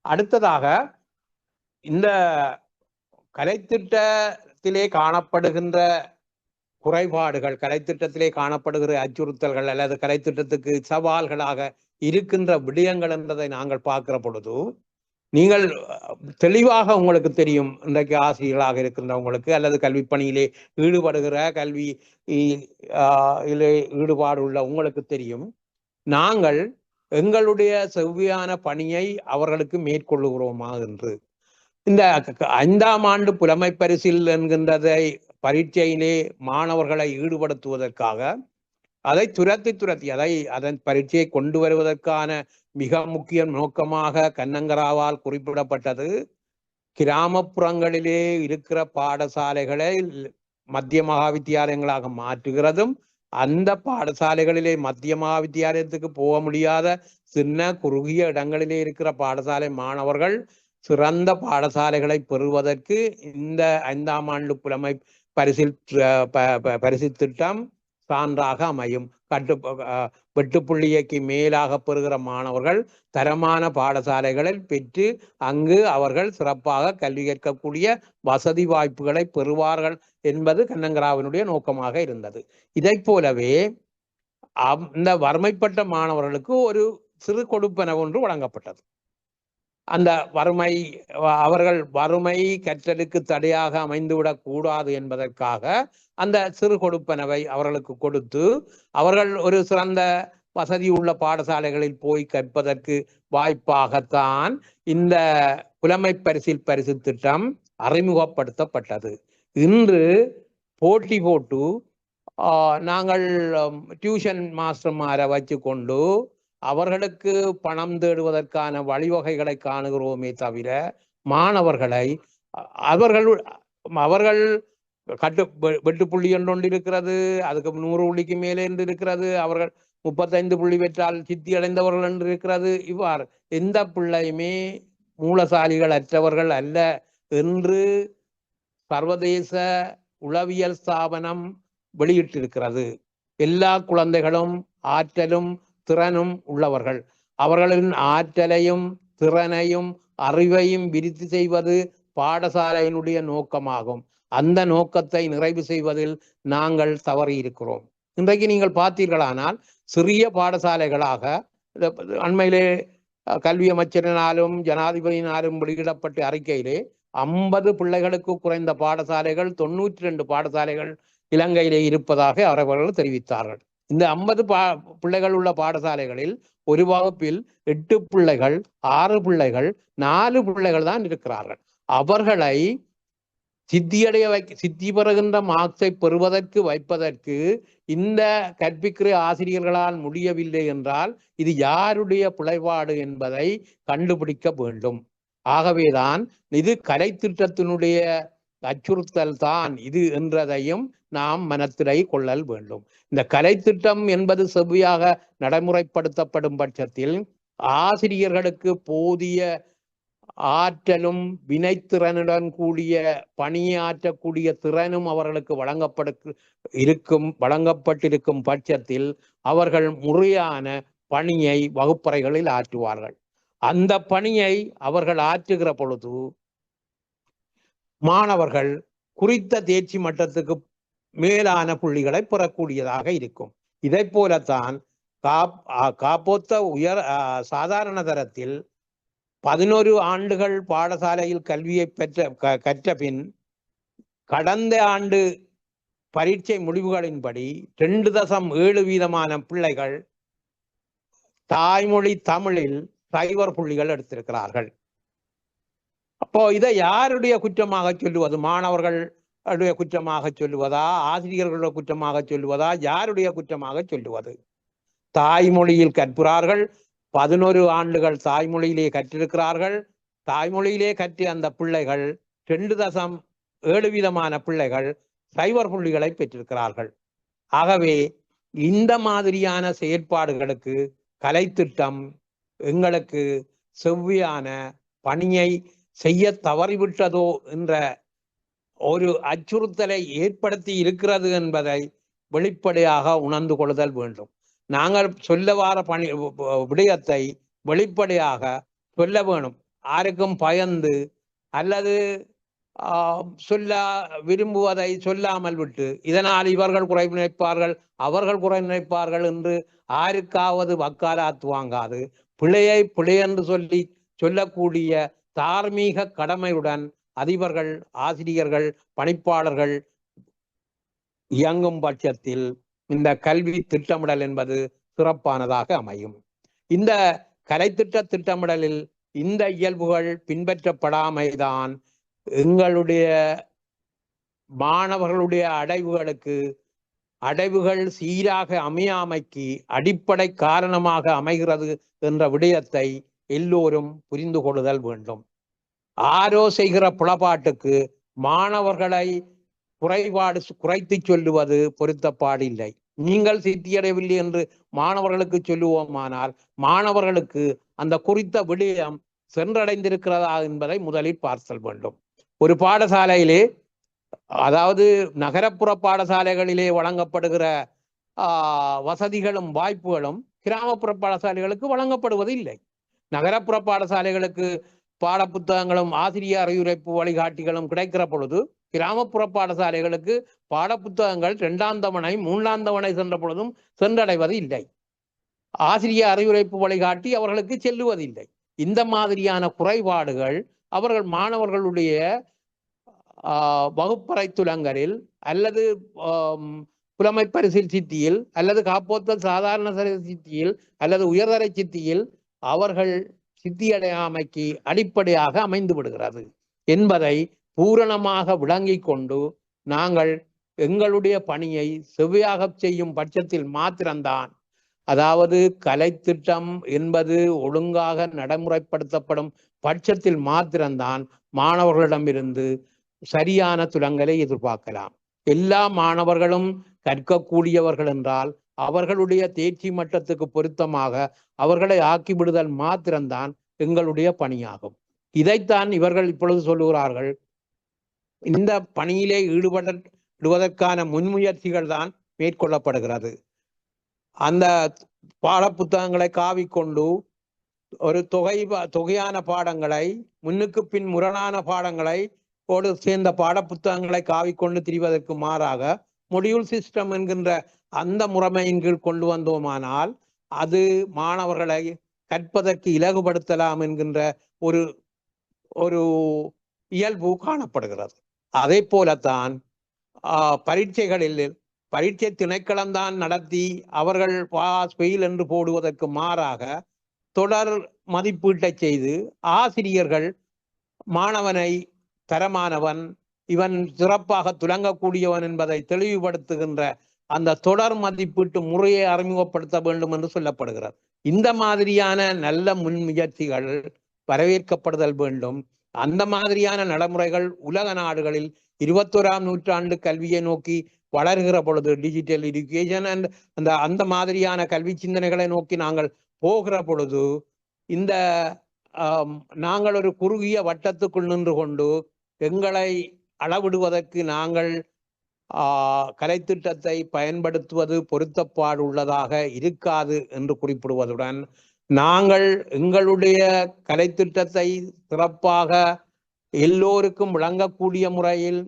அடுத்ததாக, இந்த கலைத்திட்டத்திலே காணப்படுகின்ற குறைபாடுகள், கலைத்திட்டத்திலே காணப்படுகிற அச்சுறுத்தல்கள் அல்லது கலைத்திட்டத்துக்கு சவால்களாக இருக்கின்ற விடயங்கள் என்பதை நாங்கள் பார்க்கிற பொழுது, நீங்கள் தெளிவாக உங்களுக்கு தெரியும், இன்றைக்கு ஆசிரியர்களாக இருக்கின்றவங்களுக்கு அல்லது கல்வி பணியிலே ஈடுபடுகிற கல்வி ஈடுபாடு உள்ள உங்களுக்கு தெரியும், நாங்கள் எங்களுடைய செவ்வியான பணியை அவர்களுக்கு மேற்கொள்ளுகிறோமா என்று. இந்த 5ஆம் ஆண்டு புலமை பரிசில் என்கின்றதை பரீட்சையிலே மாணவர்களை ஈடுபடுத்துவதற்காக அதை துரத்தி அதன் பரீட்சையை கொண்டு வருவதற்கான மிக முக்கிய நோக்கமாக கண்ணங்கராவால் குறிப்பிடப்பட்டது, கிராமப்புறங்களிலே இருக்கிற பாடசாலைகளை மத்திய மகாவித்தியாலயங்களாக மாற்றுகிறதும், அந்த பாடசாலைகளிலே மத்திய மகாவித்தியாலயத்துக்கு போக முடியாத சின்ன குறுகிய இடங்களிலே இருக்கிற பாடசாலை மாணவர்கள் சிறந்த பாடசாலைகளை பெறுவதற்கு இந்த 5ஆம் ஆண்டு புலமை பரிசு திட்டம் சான்றாக அமையும். வெட்டுப்புள்ளியைக்கு மேலாக பெறுகிற மாணவர்கள் தரமான பாடசாலைகளில் பெற்று அங்கு அவர்கள் சிறப்பாக கல்வி கற்கக்கூடிய வசதி வாய்ப்புகளை பெறுவார்கள் என்பது கண்ணங்கராவினுடைய நோக்கமாக இருந்தது. இதை போலவே இந்த வறுமைப்பட்ட மாணவர்களுக்கு ஒரு சிறு கொடுப்பன ஒன்று வழங்கப்பட்டது. அந்த அவர்கள் வறுமை கற்றலுக்கு தடையாக அமைந்துவிடக் கூடாது என்பதற்காக அந்த சிறு கொடுப்பனவை அவர்களுக்கு கொடுத்து அவர்கள் ஒரு சிறந்த வசதி உள்ள பாடசாலைகளில் போய் கற்பதற்கு வாய்ப்பாகத்தான் இந்த புலமை பரிசு திட்டம் அறிமுகப்படுத்தப்பட்டது. இன்று போட்டி போட்டு நாங்கள் டியூஷன் மாஸ்டர்மாரை வச்சு கொண்டு அவர்களுக்கு பணம் தேடுவதற்கான வழிவகைகளை காணுகிறோமே தவிர மாணவர்களை அவர்கள் வெட்டுப்புள்ளி ஒன்று இருக்கிறது, அதுக்கு 100 புள்ளிக்கு மேலே என்று இருக்கிறது, அவர்கள் 35 புள்ளி பெற்றால் சித்தி அடைந்தவர்கள் என்று இருக்கிறது. இவ்வாறு எந்த பிள்ளையுமே மூலசாலிகள் அற்றவர்கள் அல்ல என்று சர்வதேச உளவியல் ஸ்தாபனம் வெளியிட்டிருக்கிறது. எல்லா குழந்தைகளும் ஆற்றலும் திறனும் உள்ளவர்கள். அவர்களின் ஆற்றலையும் திறனையும் அறிவையும் விருத்தி செய்வது பாடசாலையினுடைய நோக்கமாகும். அந்த நோக்கத்தை நிறைவு செய்வதில் நாங்கள் தவறி இருக்கிறோம். இன்றைக்கு நீங்கள் பார்த்தீர்களானால் சிறிய பாடசாலைகளாக அண்மையிலே கல்வி அமைச்சரினாலும் ஜனாதிபதியினாலும் வெளியிடப்பட்ட அறிக்கையிலே 50 பிள்ளைகளுக்கு குறைந்த பாடசாலைகள் 92 பாடசாலைகள் இலங்கையிலே இருப்பதாக அவர்கள் தெரிவித்தார்கள். இந்த 50 பிள்ளைகள் உள்ள பாடசாலைகளில் ஒரு வகுப்பில் 8 பிள்ளைகள் 6 பிள்ளைகள் 4 பிள்ளைகள் தான் இருக்கிறார்கள். அவர்களை சித்தி பெறுகின்ற மார்க்ஸை பெறுவதற்கு வைப்பதற்கு இந்த கற்பிக்கிற ஆசிரியர்களால் முடியவில்லை என்றால் இது யாருடைய பிழைபாடு என்பதை கண்டுபிடிக்க வேண்டும். ஆகவேதான் இது கலைத்திட்டத்தினுடைய அச்சுறுத்தல் தான் இது என்றதையும் நாம் மனத்திலே கொள்ளல் வேண்டும். இந்த கலைத்திட்டம் என்பது செவ்வியாக நடைமுறைப்படுத்தப்படும் பட்சத்தில் ஆசிரியர்களுக்கு போதிய ஆற்றலும் வினைத்திறனுடன் கூடிய பணியாற்றக்கூடிய திறனும் அவர்களுக்கு வழங்கப்பட்டிருக்கும் பட்சத்தில் அவர்கள் முறையான பணியை வகுப்பறைகளில் ஆற்றுவார்கள். அந்த பணியை அவர்கள் ஆற்றுகிற பொழுது மாணவர்கள் குறித்த தேர்ச்சி மட்டத்துக்கு மேலான புள்ளிகளை பெறக்கூடியதாக இருக்கும். இதை போலத்தான் காப்போத்த சாதாரண சாதாரண தரத்தில் 11 ஆண்டுகள் பாடசாலையில் கல்வியை கற்ற பின் கடந்த ஆண்டு பரீட்சை முடிவுகளின்படி 2.7% பிள்ளைகள் தாய்மொழி தமிழில் 0 புள்ளிகள் எடுத்திருக்கிறார்கள். அப்போ இதை யாருடைய குற்றமாக சொல்லுவது? மாணவர்களுடைய குற்றமாக சொல்லுவதா, ஆசிரியர்களுடைய குற்றமாக சொல்லுவதா, யாருடைய குற்றமாக சொல்லுவது? தாய்மொழியில் கற்கிறார்கள், 11 ஆண்டுகள் தாய்மொழியிலே கற்றிருக்கிறார்கள். தாய்மொழியிலே கற்று அந்த பிள்ளைகள் 2.7% பிள்ளைகள் 0 புள்ளிகளை பெற்றிருக்கிறார்கள். ஆகவே இந்த மாதிரியான செயற்பாடுகளுக்கு கலைத்திட்டம் எங்களுக்கு செவ்வியான பணியை செய்ய தவறிவிட்டதோ என்ற ஒரு அச்சுறுத்தலை ஏற்படுத்தி இருக்கிறது என்பதை வெளிப்படையாக உணர்ந்து கொள்ளுதல் வேண்டும். நாங்கள் சொல்ல வார விடயத்தை வெளிப்படையாக சொல்ல வேணும். யாருக்கும் பயந்து அல்லது சொல்ல விரும்புவதை சொல்லாமல் விட்டு இதனால் இவர்கள் குறை நினைப்பார்கள் அவர்கள் குறை நினைப்பார்கள் என்று யாருக்காவது வக்காலத்து வாங்காது பிழையை பிழை என்று சொல்லக்கூடிய தார்மீக கடமையுடன் அதிபர்கள், ஆசிரியர்கள், பணிப்பாளர்கள் இயங்கும் பட்சத்தில் இந்த கல்வி திட்டமிடல் என்பது சிறப்பானதாக அமையும். இந்த கலைத்திட்ட திட்டமிடலில் இந்த இயல்புகள் பின்பற்றப்படாமைதான் எங்களுடைய மாணவர்களுடைய அடைவுகள் சீராக அமையாமைக்கு அடிப்படை காரணமாக அமைகிறது என்ற விடயத்தை எல்லோரும் புரிந்து கொள்ளுதல் வேண்டும். ஆரோ செய்கிற புலப்பாட்டுக்கு மாணவர்களை குறைத்து சொல்லுவது பொருத்தப்பாடில்லை. நீங்கள் சித்தியடையவில்லை என்று மாணவர்களுக்கு சொல்லுவோமானால் மாணவர்களுக்கு அந்த குறித்த விடயம் சென்றடைந்திருக்கிறதா என்பதை முதலில் பார்த்தல் வேண்டும். ஒரு பாடசாலையிலே, அதாவது நகரப்புற பாடசாலைகளிலே வழங்கப்படுகிற வசதிகளும் வாய்ப்புகளும் கிராமப்புற பாடசாலைகளுக்கு வழங்கப்படுவது இல்லை. நகரப்புற பாடசாலைகளுக்கு பாடப்புத்தகங்களும் ஆசிரியர் அறிவுரைப்பு வழிகாட்டிகளும் கிடைக்கிற பொழுது கிராமப்புற பாடசாலைகளுக்கு பாடப்புத்தகங்கள் 2ஆம் தவணை 3ஆம் தவணை சென்ற பொழுதும் சென்றடைவது இல்லை. ஆசிரியர் அறிவுரைப்பு வழிகாட்டி அவர்களுக்கு செல்லுவதில்லை. இந்த மாதிரியான குறைபாடுகள் அவர்கள் மாணவர்களுடைய வகுப்பறை துலங்களில் அல்லது புலமை பரிசில் சித்தியில் அல்லது காப்போத்தல் சாதாரண சித்தியில் அல்லது உயர்தர சித்தியில் அவர்கள் சித்தியடையாமைக்கு அடிப்படையாக அமைந்து விடுகிறது என்பதை பூரணமாக விளங்கி கொண்டு நாங்கள் எங்களுடைய பணியை செவ்வையாக செய்யும் பட்சத்தில் மாத்திரம்தான், அதாவது கலைத்திட்டம் என்பது ஒழுங்காக நடைமுறைப்படுத்தப்படும் பட்சத்தில் மாத்திரம்தான் மாணவர்களிடமிருந்து சரியான துலங்களை எதிர்பார்க்கலாம். எல்லா மாணவர்களும் கற்கக்கூடியவர்கள் என்றால் அவர்களுடைய தேர்ச்சி மட்டத்துக்கு பொருத்தமாக அவர்களை ஆக்கிவிடுதல் மாத்திரம்தான் எங்களுடைய பணியாகும். இதைத்தான் இவர்கள் இப்பொழுது சொல்லுகிறார்கள். இந்த பணியிலே ஈடுபடுவதற்கான முன்முயற்சிகள் தான் மேற்கொள்ளப்படுகிறது. அந்த பாடப்புத்தகங்களை காவிக்கொண்டு ஒரு தொகையான பாடங்களை முன்னுக்கு பின் முரணான பாடங்களை சேர்ந்த பாடப்புத்தகங்களை காவிக்கொண்டு திரிவதற்கு மாறாக மொடியூல் சிஸ்டம் என்கின்ற அந்த முறைமையின் கீழ் கொண்டு வந்தோமானால் அது மாணவர்களை கற்பதற்கு இலகுபடுத்தலாம் என்கின்ற ஒரு இயல்பு காணப்படுகிறது. அதே போலத்தான் பரீட்சை திணைக்களம்தான் நடத்தி அவர்கள் பாஸ் ஃபெயில் என்று போடுவதற்கு மாறாக தொடர் மதிப்பீட்டை செய்து ஆசிரியர்கள் மாணவனை தரமானவன், இவன் சிறப்பாக துலங்கக்கூடியவன் என்பதை தெளிவுபடுத்துகின்ற அந்த தொடர் மதிப்பீட்டு முறையை அறிமுகப்படுத்த வேண்டும் என்று சொல்லப்படுகிறது. இந்த மாதிரியான நல்ல முன்முயற்சிகள் வரவேற்கப்படுதல் வேண்டும். அந்த மாதிரியான நடைமுறைகள் உலக நாடுகளில் 21ஆம் நூற்றாண்டு கல்வியை நோக்கி வளர்கிற பொழுது, டிஜிட்டல் எஜுகேஷன் அண்ட் அந்த மாதிரியான கல்வி சிந்தனைகளை நோக்கி நாங்கள் போகிற பொழுது இந்த நாங்கள் ஒரு குறுகிய வட்டத்துக்குள் நின்று கொண்டு எங்களை அளவிடுவதற்கு நாங்கள் கலைத்திட்டத்தை பயன்படுத்துவது பொருத்தப்பாடு உள்ளதாக இருக்காது என்று குறிப்பிடுவதுடன், நாங்கள் எங்களுடைய கலைத்திட்டத்தை சிறப்பாக எல்லோருக்கும் விளங்கக்கூடிய முறையில்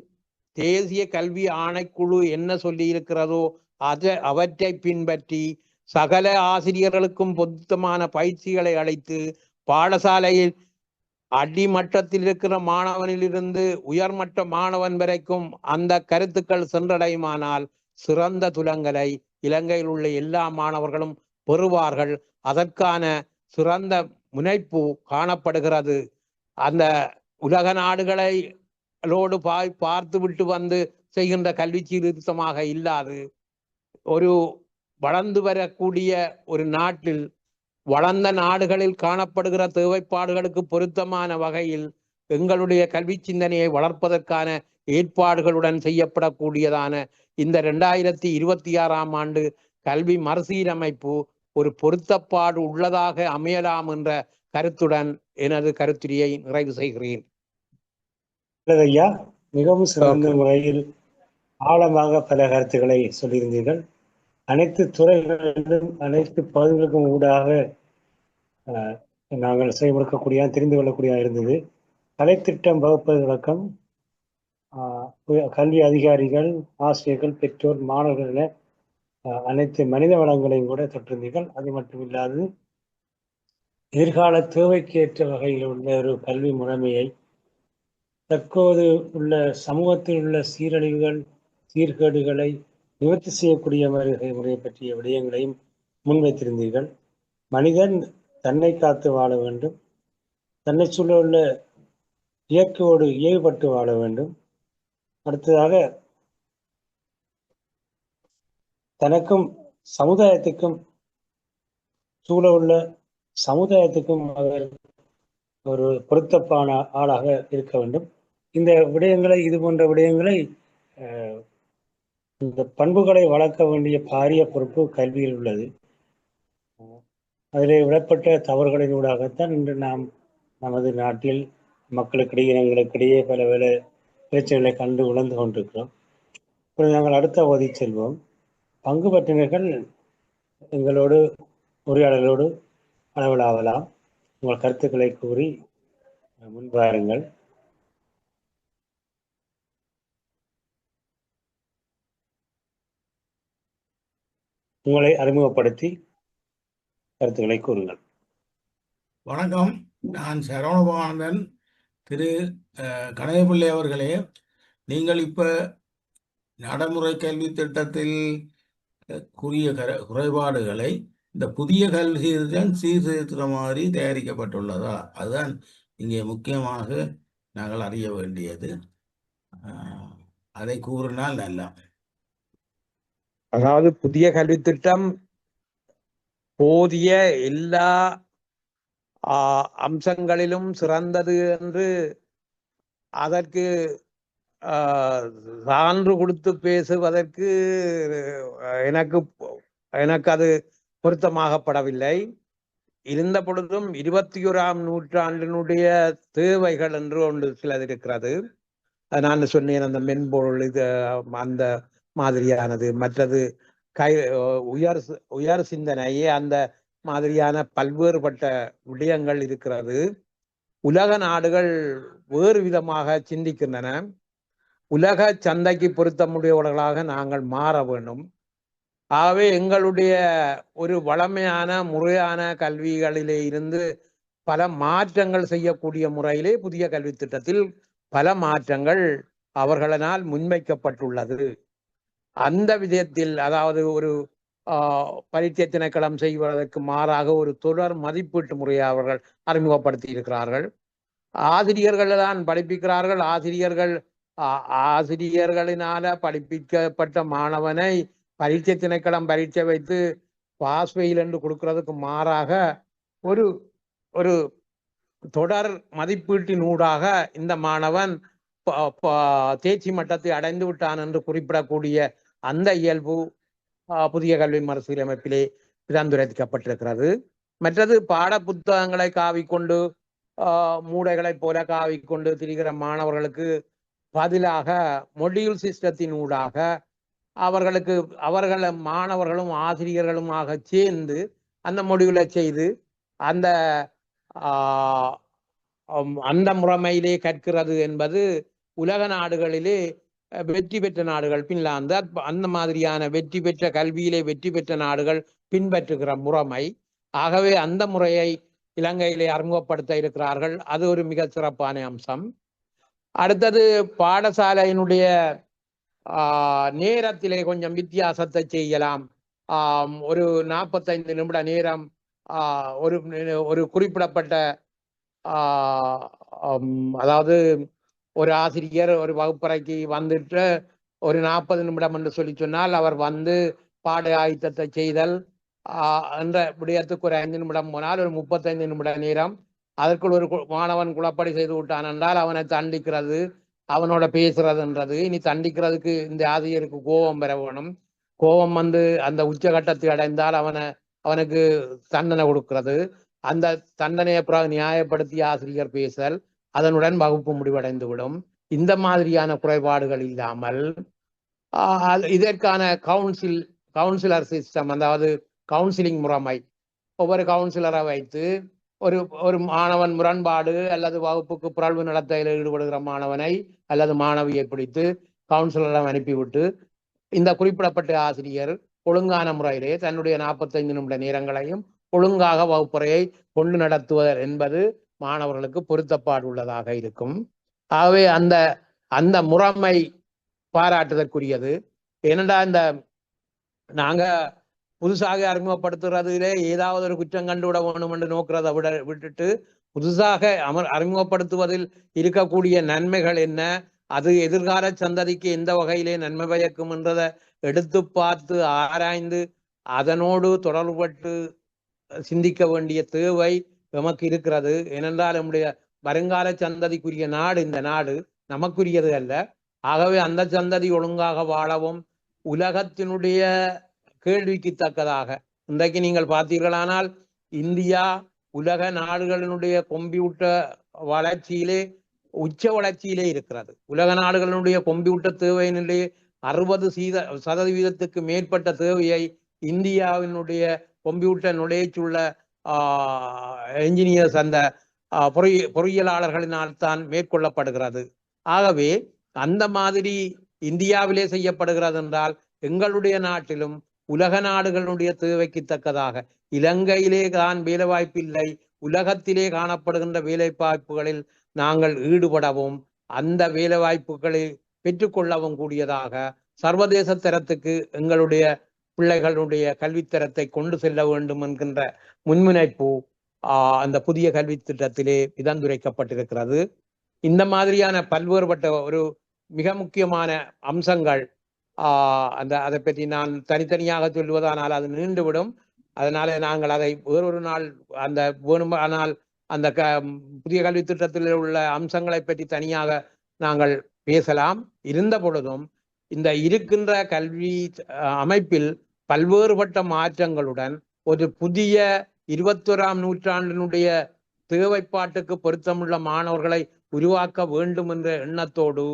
தேசிய கல்வி ஆணைக்குழு என்ன சொல்லி இருக்கிறதோ அவற்றை பின்பற்றி சகல ஆசிரியர்களுக்கும் பொருத்தமான பயிற்சிகளை அளித்து பாடசாலையில் அடிமட்டத்தில் இருக்கிற மாணவனிலிருந்து உயர்மட்ட மாணவன் வரைக்கும் அந்த கருத்துக்கள் சென்றடையுமானால் சிறந்த துலங்களை இலங்கையில் உள்ள எல்லா மாணவர்களும் பெறுவார்கள். அதற்கான சிறந்த முனைப்பு காணப்படுகிறது. அந்த உலக நாடுகளோடு பார்த்து விட்டு வந்து செய்கின்ற கல்வி சீர்திருத்தமாக இல்லாது ஒரு வளர்ந்து வரக்கூடிய ஒரு நாட்டில் வளர்ந்த நாடுகளில் காணப்படுகிற தேவைப்பாடுகளுக்கு பொருத்தமான வகையில் எங்களுடைய கல்வி சிந்தனையை வளர்ப்பதற்கான ஏற்பாடுகளுடன் செய்யப்படக்கூடியதான இந்த 2026ஆம் ஆண்டு கல்வி மறுசீரமைப்பு ஒரு பொருத்தப்பாடு உள்ளதாக அமையலாம் என்ற கருத்துடன் எனது கருத்துரையை நிறைவு செய்கிறேன். ஐயா, மிகவும் சிறந்த முறையில் ஆழமாக பல கருத்துக்களை சொல்லியிருந்தீர்கள். அனைத்து துறைகளிலும் அனைத்து பகுதிகளுக்கும் ஊடாக நாங்கள் செயல்படுத்தக்கூடிய தெரிந்து கொள்ளக்கூடிய இருந்தது. கலைத்திட்டம் வகுப்பது விளக்கம், கல்வி அதிகாரிகள், ஆசிரியர்கள், பெற்றோர், மாணவர்கள் என அனைத்து மனித வளங்களையும் கூட தொற்றிருந்தீர்கள். அது மட்டுமில்லாது எதிர்கால தேவைக்கு ஏற்ற வகையில் உள்ள ஒரு கல்வி முறைமையை, தற்போது உள்ள சமூகத்தில் உள்ள சீரழிவுகள், சீர்கேடுகளை நிவர்த்தி செய்யக்கூடிய முறையை பற்றிய விடயங்களையும் முன்வைத்திருந்தீர்கள். மனிதன் தன்னை காத்து வாழ வேண்டும், தன்னை சூழலுள்ள இயற்கையோடு இயல்பட்டு வாழ வேண்டும். அடுத்ததாக தனக்கும் சமுதாயத்துக்கும் சூழ உள்ள சமுதாயத்துக்கும் அவர் ஒரு பொருத்தப்பான ஆளாக இருக்க வேண்டும். இந்த விடயங்களை, இது போன்ற விடயங்களை, இந்த பண்புகளை வளர்க்க வேண்டிய பாரிய பொறுப்பு கல்வியில் உள்ளது. அதிலே விடப்பட்ட தவறுகளினூடாகத்தான் இன்று நாம் நமது நாட்டில் மக்களுக்கிடையே, இனங்களுக்கிடையே பல வேலை பிரச்சனைகளை கண்டு உணர்ந்து கொண்டிருக்கிறோம். இப்பொழுது நாங்கள் அடுத்த பகுதி செல்வோம். பங்கு பற்றினர்கள் எங்களோடு உரையாடலோடு அளவலாகலாம். உங்கள் கருத்துக்களை கூறி முன்வாருங்கள். உங்களை அறிமுகப்படுத்தி கருத்துக்களை கூறுங்கள். வணக்கம், நான் சரவணபானந்தன். திரு கனகப்பிள்ளை அவர்களே, நீங்கள் இப்ப நடைமுறை கல்வி திட்டத்தில் கூறிய குறைபாடுகளை இந்த புதிய கல்வி சீர்திருத்த மாதிரி தயாரிக்கப்பட்டுள்ளதா? அதுதான் இங்கே முக்கியமாக நாங்கள் அறிய வேண்டியது. அதை கூறினால் நல்லா. அதாவது புதிய கல்வி திட்டம் போதிய எல்லா அம்சங்களிலும் சிறந்தது என்று அதற்கு சான்று கொடுத்து பேசுவதற்கு எனக்கு அது பொருத்தமாகப்படவில்லை. இருந்த பொழுதும் 21ஆம் நூற்றாண்டினுடைய தேவைகள் என்று ஒன்று சிலது இருக்கிறது. நான் சொன்னேன், அந்த மென்பொருள் இது அந்த மாதிரியானது, மற்றது உயர் சிந்தனையே அந்த மாதிரியான பல்வேறுபட்ட விடயங்கள் இருக்கிறது. உலக நாடுகள் வேறு விதமாக சிந்திக்கின்றன. உலக சந்தைக்கு பொருத்தமுடையவர்களாக நாங்கள் மாற வேண்டும். ஆகவே எங்களுடைய ஒரு வளமையான முறையான கல்விகளிலே இருந்து பல மாற்றங்கள் செய்யக்கூடிய முறையிலே புதிய கல்வி திட்டத்தில் பல மாற்றங்கள் அவர்களால் முன்வைக்கப்பட்டுள்ளது. அந்த விதத்தில், அதாவது ஒரு பரீட்சை திணைக்களம் செய்வதற்கு மாறாக ஒரு தொடர் மதிப்பீட்டு முறையை அவர்கள் அறிமுகப்படுத்தி இருக்கிறார்கள். ஆசிரியர்கள் தான் படிப்பிக்கிறார்கள். ஆசிரியர்களினால படிப்பிக்கப்பட்ட மாணவனை பரீட்சை திணைக்களம் பரீட்சை வைத்து பாஸ் ஃபெயில் என்று கொடுக்கிறதுக்கு மாறாக ஒரு ஒரு தொடர் மதிப்பீட்டினூடாக இந்த மாணவன் தேர்ச்சி மட்டத்தை அடைந்து விட்டான் என்று குறிப்பிடக்கூடிய அந்த இயல்பு புதிய கல்வி மறுசீரமைப்பிலே பரிந்துரைக்கப்பட்டிருக்கிறது. மற்றது பாட புத்தகங்களை காவிக்கொண்டு மூடைகளைப் போல காவிக்கொண்டு திரிகிற மாணவர்களுக்கு பதிலாக மொடியூல் சிஸ்டத்தின் ஊடாக அவர்கள் மாணவர்களும் ஆசிரியர்களுமாக சேர்ந்து அந்த மொடியூலை செய்து அந்த முறைமையிலே கற்கிறது என்பது உலக நாடுகளிலே வெற்றி பெற்ற நாடுகள், பின்லாந்து, அந்த மாதிரியான வெற்றி பெற்ற கல்வியிலே வெற்றி பெற்ற நாடுகள் பின்பற்றுகிற முறைமை. ஆகவே அந்த முறையை இலங்கையிலே அறிமுகப்படுத்த இருக்கிறார்கள். அது ஒரு மிக சிறப்பான அம்சம். அடுத்தது பாடசாலையினுடைய நேரத்திலே கொஞ்சம் வித்தியாசத்தை செய்யலாம். ஒரு 45 நிமிட நேரம் ஒரு குறிப்பிடப்பட்ட அதாவது ஒரு ஆசிரியர் ஒரு வகுப்பறைக்கு வந்துட்டு ஒரு 40 நிமிடம் என்று சொல்லி சொன்னால் அவர் வந்து பாட ஆயத்தத்தை செய்தல் என்ற விடயத்துக்கு ஒரு 5 நிமிடம் போனால் ஒரு 35 நிமிட நேரம் அதற்குள் ஒரு மாணவன் குழப்படி செய்து விட்டான் என்றால் அவனை தண்டிக்கிறது, அவனோட பேசுறதுன்றது. இனி தண்டிக்கிறதுக்கு இந்த ஆசிரியருக்கு கோபம் பெற வேணும். கோபம் வந்து அந்த உச்சகட்டத்தை அடைந்தால் அவனை அவனுக்கு தண்டனை கொடுக்கிறது, அந்த தண்டனையை பிறகு நியாயப்படுத்தி ஆசிரியர் பேசல், அதனுடன் வகுப்பு முடிவடைந்துவிடும். இந்த மாதிரியான குறைபாடுகள் இல்லாமல் இதற்கான கவுன்சிலர் சிஸ்டம், அதாவது கவுன்சிலிங் முறைமை, ஒவ்வொரு கவுன்சிலரை வைத்து ஒரு மாணவன் முரண்பாடு அல்லது வகுப்புக்கு புரள்வு நடத்தையில் ஈடுபடுகிற மாணவனை அல்லது மாணவியை பிடித்து கவுன்சிலரிடம் அனுப்பிவிட்டு இந்த குறிப்பிடப்பட்ட ஆசிரியர் ஒழுங்கான முறையிலே தன்னுடைய 45 நிமிட நேரங்களையும் ஒழுங்காக வகுப்புறையை கொண்டு நடத்துவர் என்பது மாணவர்களுக்கு பொருத்தப்பாடு உள்ளதாக இருக்கும். ஆகவே அந்த முறைமை பாராட்டுதற்குரியது. ஏனென்றால் இந்த நாங்க புதுசாக அறிமுகப்படுத்துறதுலே ஏதாவது ஒரு குற்றம் கண்டுவிட வேணும் என்று நோக்கிறதை விட்டுட்டு புதுசாக அறிமுகப்படுத்துவதில் இருக்கக்கூடிய நன்மைகள் என்ன, அது எதிர்கால சந்ததிக்கு எந்த வகையிலே நன்மை பயக்கும் என்றதை எடுத்து பார்த்து ஆராய்ந்து அதனோடு தொடர்பட்டு சிந்திக்க வேண்டிய தேவை நமக்கு இருக்கிறது. ஏனென்றால் நம்முடைய வருங்கால சந்ததிக்குரிய நாடு இந்த நாடு நமக்குரியது அல்ல. ஆகவே அந்த சந்ததி ஒழுங்காக வாழவும் உலகத்தினுடைய கேள்விக்கு தக்கதாக இன்றைக்கு நீங்கள் பார்த்தீர்களானால் இந்தியா உலக நாடுகளினுடைய கம்ப்யூட்டர் வளர்ச்சியிலே உச்ச வளர்ச்சியிலே இருக்கிறது. உலக நாடுகளினுடைய கம்ப்யூட்டர் தேவையினுடைய 60% மேற்பட்ட தேவையை இந்தியாவினுடைய கம்ப்யூட்டர் நுழைச்சுள்ள என்ஜினியர்ஸ் அந்த பொறியியலாளர்களினால் தான் மேற்கொள்ளப்படுகிறது. ஆகவே அந்த மாதிரி இந்தியாவிலே செய்யப்படுகிறது என்றால் எங்களுடைய நாட்டிலும் உலக நாடுகளுடைய தேவைக்கு தக்கதாக இலங்கையிலே தான் வேலைவாய்ப்பு இல்லை, உலகத்திலே காணப்படுகின்ற வேலைவாய்ப்புகளில் நாங்கள் ஈடுபடவும் அந்த வேலைவாய்ப்புகளை பெற்றுக்கொள்ளவும் கூடியதாக சர்வதேச தரத்துக்கு எங்களுடைய பிள்ளைகளுடைய கல்வித்தரத்தை கொண்டு செல்ல வேண்டும் என்கின்ற முன்முனைப்பு அந்த புதிய கல்வி திட்டத்திலே இதந்துரைக்கப்பட்டிருக்கிறது. இந்த மாதிரியான பல்வேறுபட்ட ஒரு மிக முக்கியமான அம்சங்கள் அதை பற்றி நான் தனித்தனியாக சொல்வதானால் அது நீண்டுவிடும். அதனால நாங்கள் அதை வேறொரு நாள் அந்த வேணுமானால் அந்த புதிய கல்வி திட்டத்தில் உள்ள அம்சங்களை பற்றி தனியாக நாங்கள் பேசலாம். இருந்த பொழுதும் இந்த இருக்கின்ற கல்வி அமைப்பில் பல்வேறுபட்ட மாற்றங்களுடன் ஒரு புதிய 21ஆம் நூற்றாண்டினுடைய தேவைப்பாட்டுக்கு பொருத்தமுள்ள மாணவர்களை உருவாக்க வேண்டும் என்ற எண்ணத்தோடு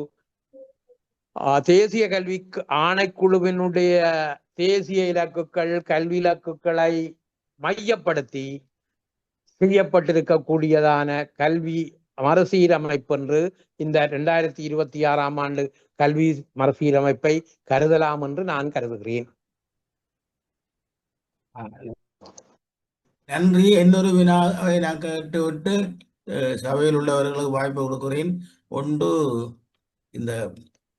தேசிய கல்வி ஆணைக்குழுவினுடைய தேசிய இலக்குகள் கல்வி இலக்குகளை மையப்படுத்தி செய்யப்பட்டிருக்கக்கூடியதான கல்வி மறுசீரமைப்பு என்று இந்த 2026ஆம் ஆண்டு கல்வி மறுசீரமைப்பை கருதலாம் என்று நான் கருதுகிறேன். நன்றி. இன்னொரு வினாவை நான் கேட்டுவிட்டு சபையில் உள்ளவர்களுக்கு வாய்ப்பு கொடுக்கிறேன். ஒன்று, இந்த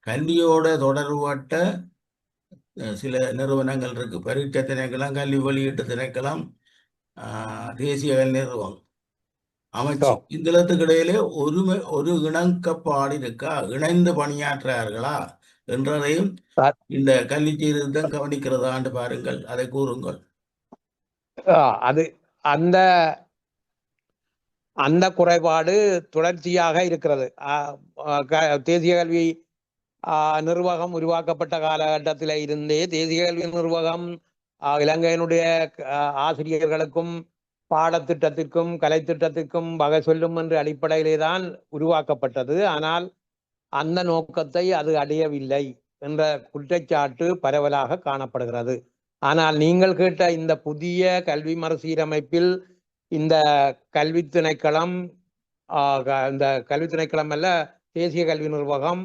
கல்வியோட தொடர்பட்ட சில நிறுவனங்கள் இருக்கு. பரீட்சை திணைக்களம், கல்வி வெளியீட்டு திணைக்களம், தேசிய கல்வி நிறுவனம் அமைச்சு. இந்த இடையிலே ஒரு இணக்கப்பாடு இருக்கா, இணைந்து பணியாற்றார்களா என்றதையும் இந்த கல்வி சீர்திருத்தம் கவனிக்கிறதான்னு பாருங்கள், அதை கூறுங்கள். அது அந்த குறைபாடு தொடர்ச்சியாக இருக்கிறது. தேசிய கல்வி நிர்வாகம் உருவாக்கப்பட்ட காலகட்டத்தில் இருந்தே தேசிய கல்வி நிர்வாகம் இலங்கையினுடைய ஆசிரியர்களுக்கும் பாடத்திட்டத்திற்கும் கலைத்திட்டத்திற்கும் வகை சொல்லும் என்ற அடிப்படையிலே தான் உருவாக்கப்பட்டது. ஆனால் அந்த நோக்கத்தை அது அடையவில்லை என்ற குற்றச்சாட்டு பரவலாக காணப்படுகிறது. ஆனால் நீங்கள் கேட்ட இந்த புதிய கல்வி மறுசீரமைப்பில் இந்த கல்வி திணைக்களம் அல்ல, தேசிய கல்வி நிர்வாகம்,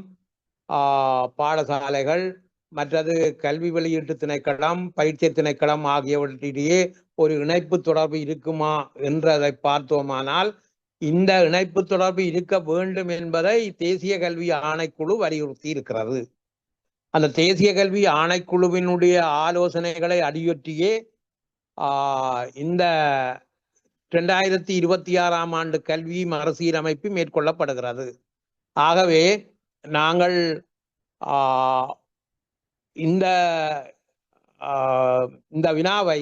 பாடசாலைகள், மற்றது கல்வி வெளியீட்டு திணைக்களம், பயிற்சி திணைக்களம் ஆகியவற்றிலேயே ஒரு இணைப்பு தொடர்பு இருக்குமா என்றதை பார்த்தோமானால் இந்த இணைப்பு தொடர்பு இருக்க வேண்டும் என்பதை தேசிய கல்வி ஆணைக்குழு வலியுறுத்தி இருக்கிறது. அந்த தேசிய கல்வி ஆணைக்குழுவினுடைய ஆலோசனைகளை அடியொற்றியே இந்த 2026ஆம் ஆண்டு கல்வி மறுசீரமைப்பு மேற்கொள்ளப்படுகிறது. ஆகவே நாங்கள் இந்த வினாவை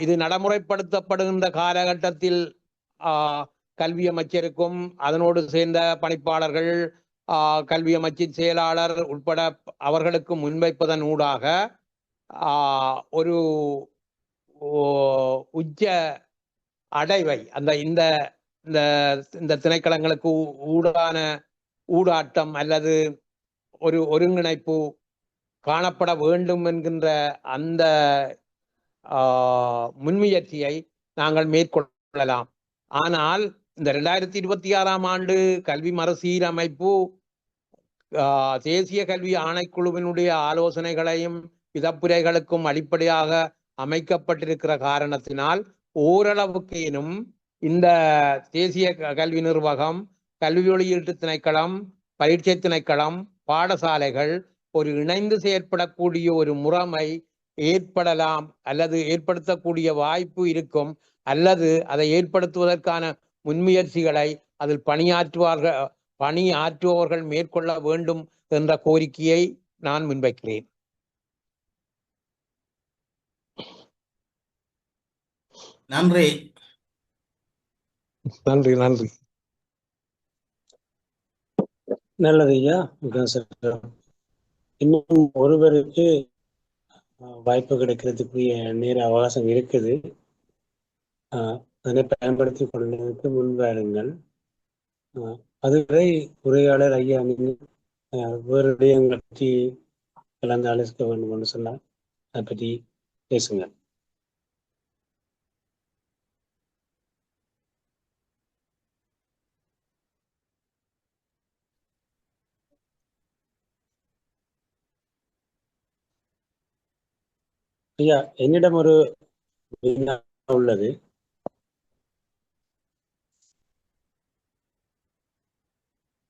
இது நடைமுறைப்படுத்தப்படுகின்ற காலகட்டத்தில் கல்வி அமைச்சருக்கும் அதனோடு சேர்ந்த பணிப்பாளர்கள், கல்வி அமைச்சின் செயலாளர் உட்பட அவர்களுக்கு முன்வைப்பதன் ஊடாக ஒரு உச்ச அடைவை அந்த இந்த இந்த இந்த திணைக்களங்களுக்கு ஊடான ஊடாட்டம் அல்லது ஒரு ஒருங்கிணைப்பு காணப்பட வேண்டும் என்கின்ற அந்த முன்முயற்சியை நாங்கள் மேற்கொள்ளலாம். ஆனால் இந்த 2026ஆம் ஆண்டு கல்வி மறுசீரமைப்பு தேசிய கல்வி ஆணைக்குழுவினுடைய ஆலோசனைகளையும் விதப்புரைகளுக்கும் அடிப்படையாக அமைக்கப்பட்டிருக்கிற காரணத்தினால் ஓரளவுக்கேனும் இந்த தேசிய கல்வி நிர்வாகம், கல்வி வெளியீட்டு திணைக்களம், பயிற்சி திணைக்களம், பாடசாலைகள் ஒரு இணைந்து செயற்படக்கூடிய ஒரு முறைமை ஏற்படலாம் அல்லது ஏற்படுத்தக்கூடிய வாய்ப்பு இருக்கும், அல்லது அதை ஏற்படுத்துவதற்கான முன்முயற்சிகளை அதில் பணியாற்றுபவர்கள் மேற்கொள்ள வேண்டும் என்ற கோரிக்கையை நான் முன்வைக்கிறேன். நன்றி. நன்றி. நன்றி. நல்லது ஐயா. இன்னும் ஒருவருக்கு வாய்ப்பு கிடைக்கிறதுக்குரிய நேர அவகாசம் இருக்குது. அதனை பயன்படுத்தி கொள்வதற்கு முன்வாருங்கள். அதுவரை உரையாளர் ஐயா நீங்கள் வேறு விடயங்களை பற்றி கலந்து ஆலோசிக்க வேண்டும் என்று சொன்னால் அதை பற்றி பேசுங்கள். ஐயா, என்னிடம் ஒரு உள்ளது.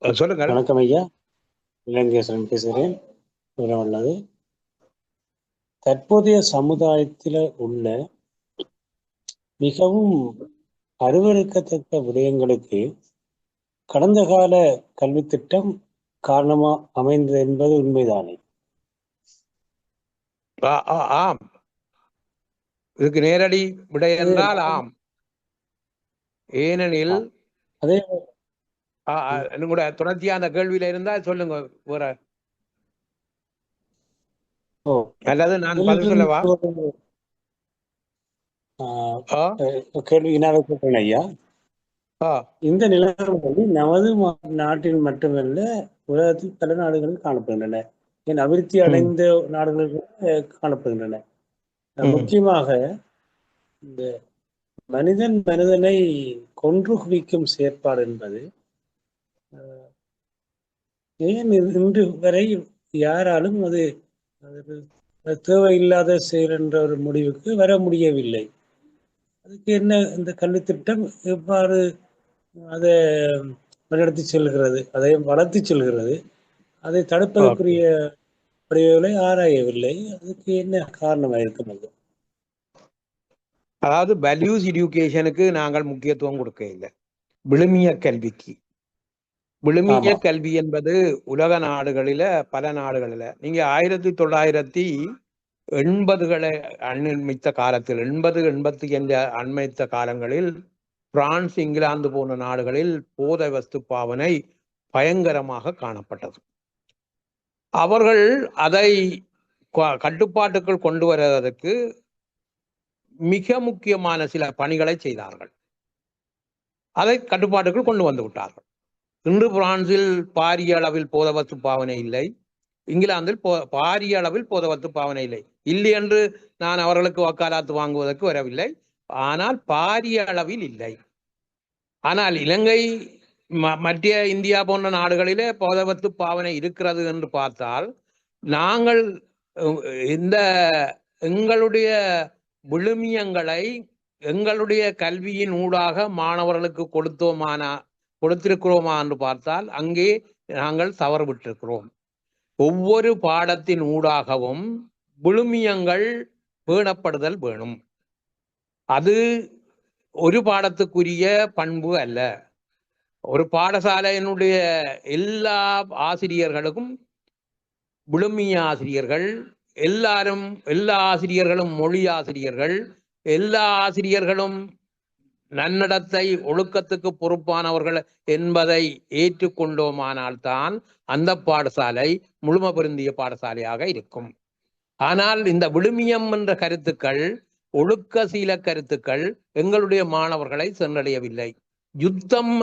சொல்லுங்கள். வணக்கம் ஐயா, இளங்கேசன் பேசுகிறேன். உள்ளது தற்போதைய சமுதாயத்தில் உள்ள மிகவும் அருவருக்கத்தக்க விடயங்களுக்கு கடந்த கால கல்வி திட்டம் காரணமா அமைந்தது என்பது உண்மைதானே? ஆம், இதுக்கு நேரடி விடை என்றால் ஆம். ஏனெனில் அதே கூட தொடர்ச்சியா அந்த கேள்வியில இருந்தா சொல்லுங்க. வேற அல்லது நான் பதில் சொல்லவா? கேள்வி ஐயா, இந்த நிலைமை நமது நாட்டில் மட்டுமல்ல உலகத்தில் பல நாடுகளில் காணப்படுகின்றன. ஏன் அபிவிருத்தி அடைந்த நாடுகளில் காணப்படுகின்றன. முக்கியமாக இந்த மனிதனை கொன்று குவிக்கும் செயற்பாடு என்பது ஏன் இன்று வரை யாராலும் அது தேவையில்லாத செயல் என்ற ஒரு முடிவுக்கு வர முடியவில்லை. அதுக்கு என்ன இந்த கல்வி திட்டம் எவ்வாறு அதை வழிநடத்தி செல்கிறது, அதை வளர்த்தி செல்கிறது, அதை தடுப்பதற்குரிய வடிவுகளை ஆராயவில்லை. அதுக்கு என்ன காரணமாக இருக்கும்? அதாவது வேல்யூஸ் எஜுகேஷனுக்கு நாங்கள் முக்கியத்துவம் கொடுக்க இல்லை, விழுமிய கல்விக்கு. விழுமிய கல்வி என்பது உலக நாடுகளில பல நாடுகளில நீங்க 1980களை அண்மைத்த காலத்தில் 80 என்ற அண்மைத்த காலங்களில் பிரான்ஸ், இங்கிலாந்து போன்ற நாடுகளில் போதை வஸ்து பாவனை பயங்கரமாக காணப்பட்டது. அவர்கள் அதை கட்டுப்பாட்டுக்குள் கொண்டு வருவதற்கு மிக முக்கியமான சில பணிகளை செய்தார்கள். அதை கட்டுப்பாட்டுக்குள் கொண்டு வந்து விட்டார்கள். இன்று பிரான்சில் பாரிய அளவில் போதவத்து பாவனை இல்லை, இங்கிலாந்தில் பாரிய அளவில் போதவத்து பாவனை இல்லை என்று நான் அவர்களுக்கு வக்காலத்து வாங்குவதற்கு வரவில்லை. ஆனால் பாரிய அளவில் இல்லை. ஆனால் இலங்கை மத்திய இந்தியா போன்ற நாடுகளிலே போதவத்து பாவனை இருக்கிறது என்று பார்த்தால், நாங்கள் இந்த எங்களுடைய விழுமியங்களை எங்களுடைய கல்வியின் ஊடாக மாணவர்களுக்கு கொடுத்திருக்கிறோமா என்று பார்த்தால் அங்கே நாங்கள் தவறு விட்டிருக்கிறோம். ஒவ்வொரு பாடத்தின் ஊடாகவும் விழுமியங்கள் பேணப்படுதல் வேணும். அது ஒரு பாடத்துக்குரிய பண்பு அல்ல. ஒரு பாடசாலையினுடைய எல்லா ஆசிரியர்களுக்கும் விழுமிய ஆசிரியர்கள், எல்லா ஆசிரியர்களும் மொழி ஆசிரியர்கள், எல்லா ஆசிரியர்களும் நன்னடத்தை ஒழுக்கத்துக்கு பொறுப்பானவர்கள் என்பதை ஏற்றுக்கொண்டோமானால்தான் அந்த பாடசாலை முழுமை பொருந்திய பாடசாலையாக இருக்கும். ஆனால் இந்த விழுமியம் என்ற கருத்துக்கள் ஒழுக்க சீல கருத்துக்கள் எங்களுடைய மாணவர்களை சென்றடையவில்லை. யுத்தம்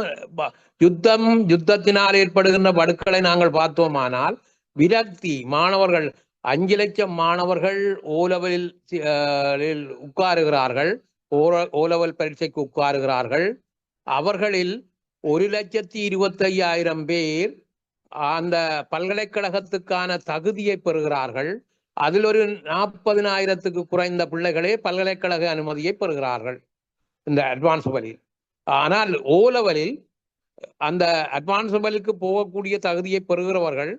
யுத்தத்தினால் ஏற்படுகின்ற வடுக்களை நாங்கள் பார்த்தோமானால் விரக்தி மாணவர்கள் 5 லட்சம் மாணவர்கள் ஓலெவலில் உட்காருகிறார்கள், ஓலெவல் பரீட்சைக்கு உட்காருகிறார்கள். அவர்களில் 1,25,000 பேர் அந்த பல்கலைக்கழகத்துக்கான தகுதியை பெறுகிறார்கள். அதில் ஒரு 40,000க்கு குறைந்த பிள்ளைகளே பல்கலைக்கழக அனுமதியை பெறுகிறார்கள் இந்த அட்வான்ஸ் லெவலில். ஆனால் ஓ லெவலில் அந்த அட்வான்ஸ் லெவலுக்கு போகக்கூடிய தகுதியை பெறுகிறவர்கள்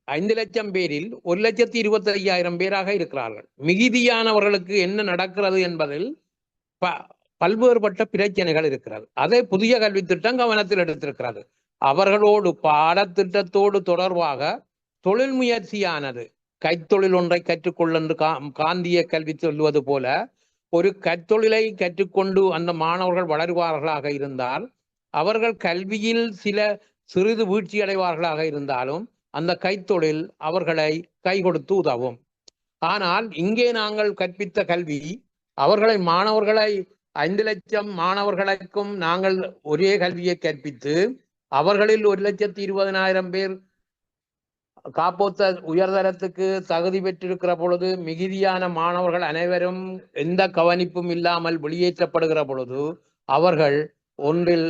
5 லட்சம் பேரில் 1,25,000 பேராக இருக்கிறார்கள். மிகுதியானவர்களுக்கு என்ன நடக்கிறது என்பதில் பல்வேறுபட்ட பிரச்சனைகள் இருக்கிறது. அதை புதிய கல்வி திட்டம் கவனத்தில் எடுத்திருக்கிறது. அவர்களோடு பாடத்திட்டத்தோடு தொடர்பாக தொழில் முயற்சியானது, கைத்தொழில் ஒன்றை கற்றுக்கொள்ள என்று காந்திய கல்வி சொல்லுவது போல ஒரு கைத்தொழிலை கற்றுக்கொண்டு அந்த மாணவர்கள் வளருவார்களாக இருந்தால், அவர்கள் கல்வியில் சிறிது வீழ்ச்சி அடைவார்களாக இருந்தாலும் அந்த கைத்தொழில் அவர்களை கை கொடுத்து உதவும். ஆனால் இங்கே நாங்கள் கற்பித்த கல்வி மாணவர்களை 5 லட்சம் மாணவர்களுக்கும் நாங்கள் ஒரே கல்வியை கற்பித்து அவர்களில் 1,20,000 பேர் காப்போத்த உயர்தரத்துக்கு தகுதி பெற்றிருக்கிற பொழுது மிகுதியான மாணவர்கள் அனைவரும் எந்த கவனிப்பும் இல்லாமல் வெளியேற்றப்படுகிற பொழுது அவர்கள் ஒன்றில்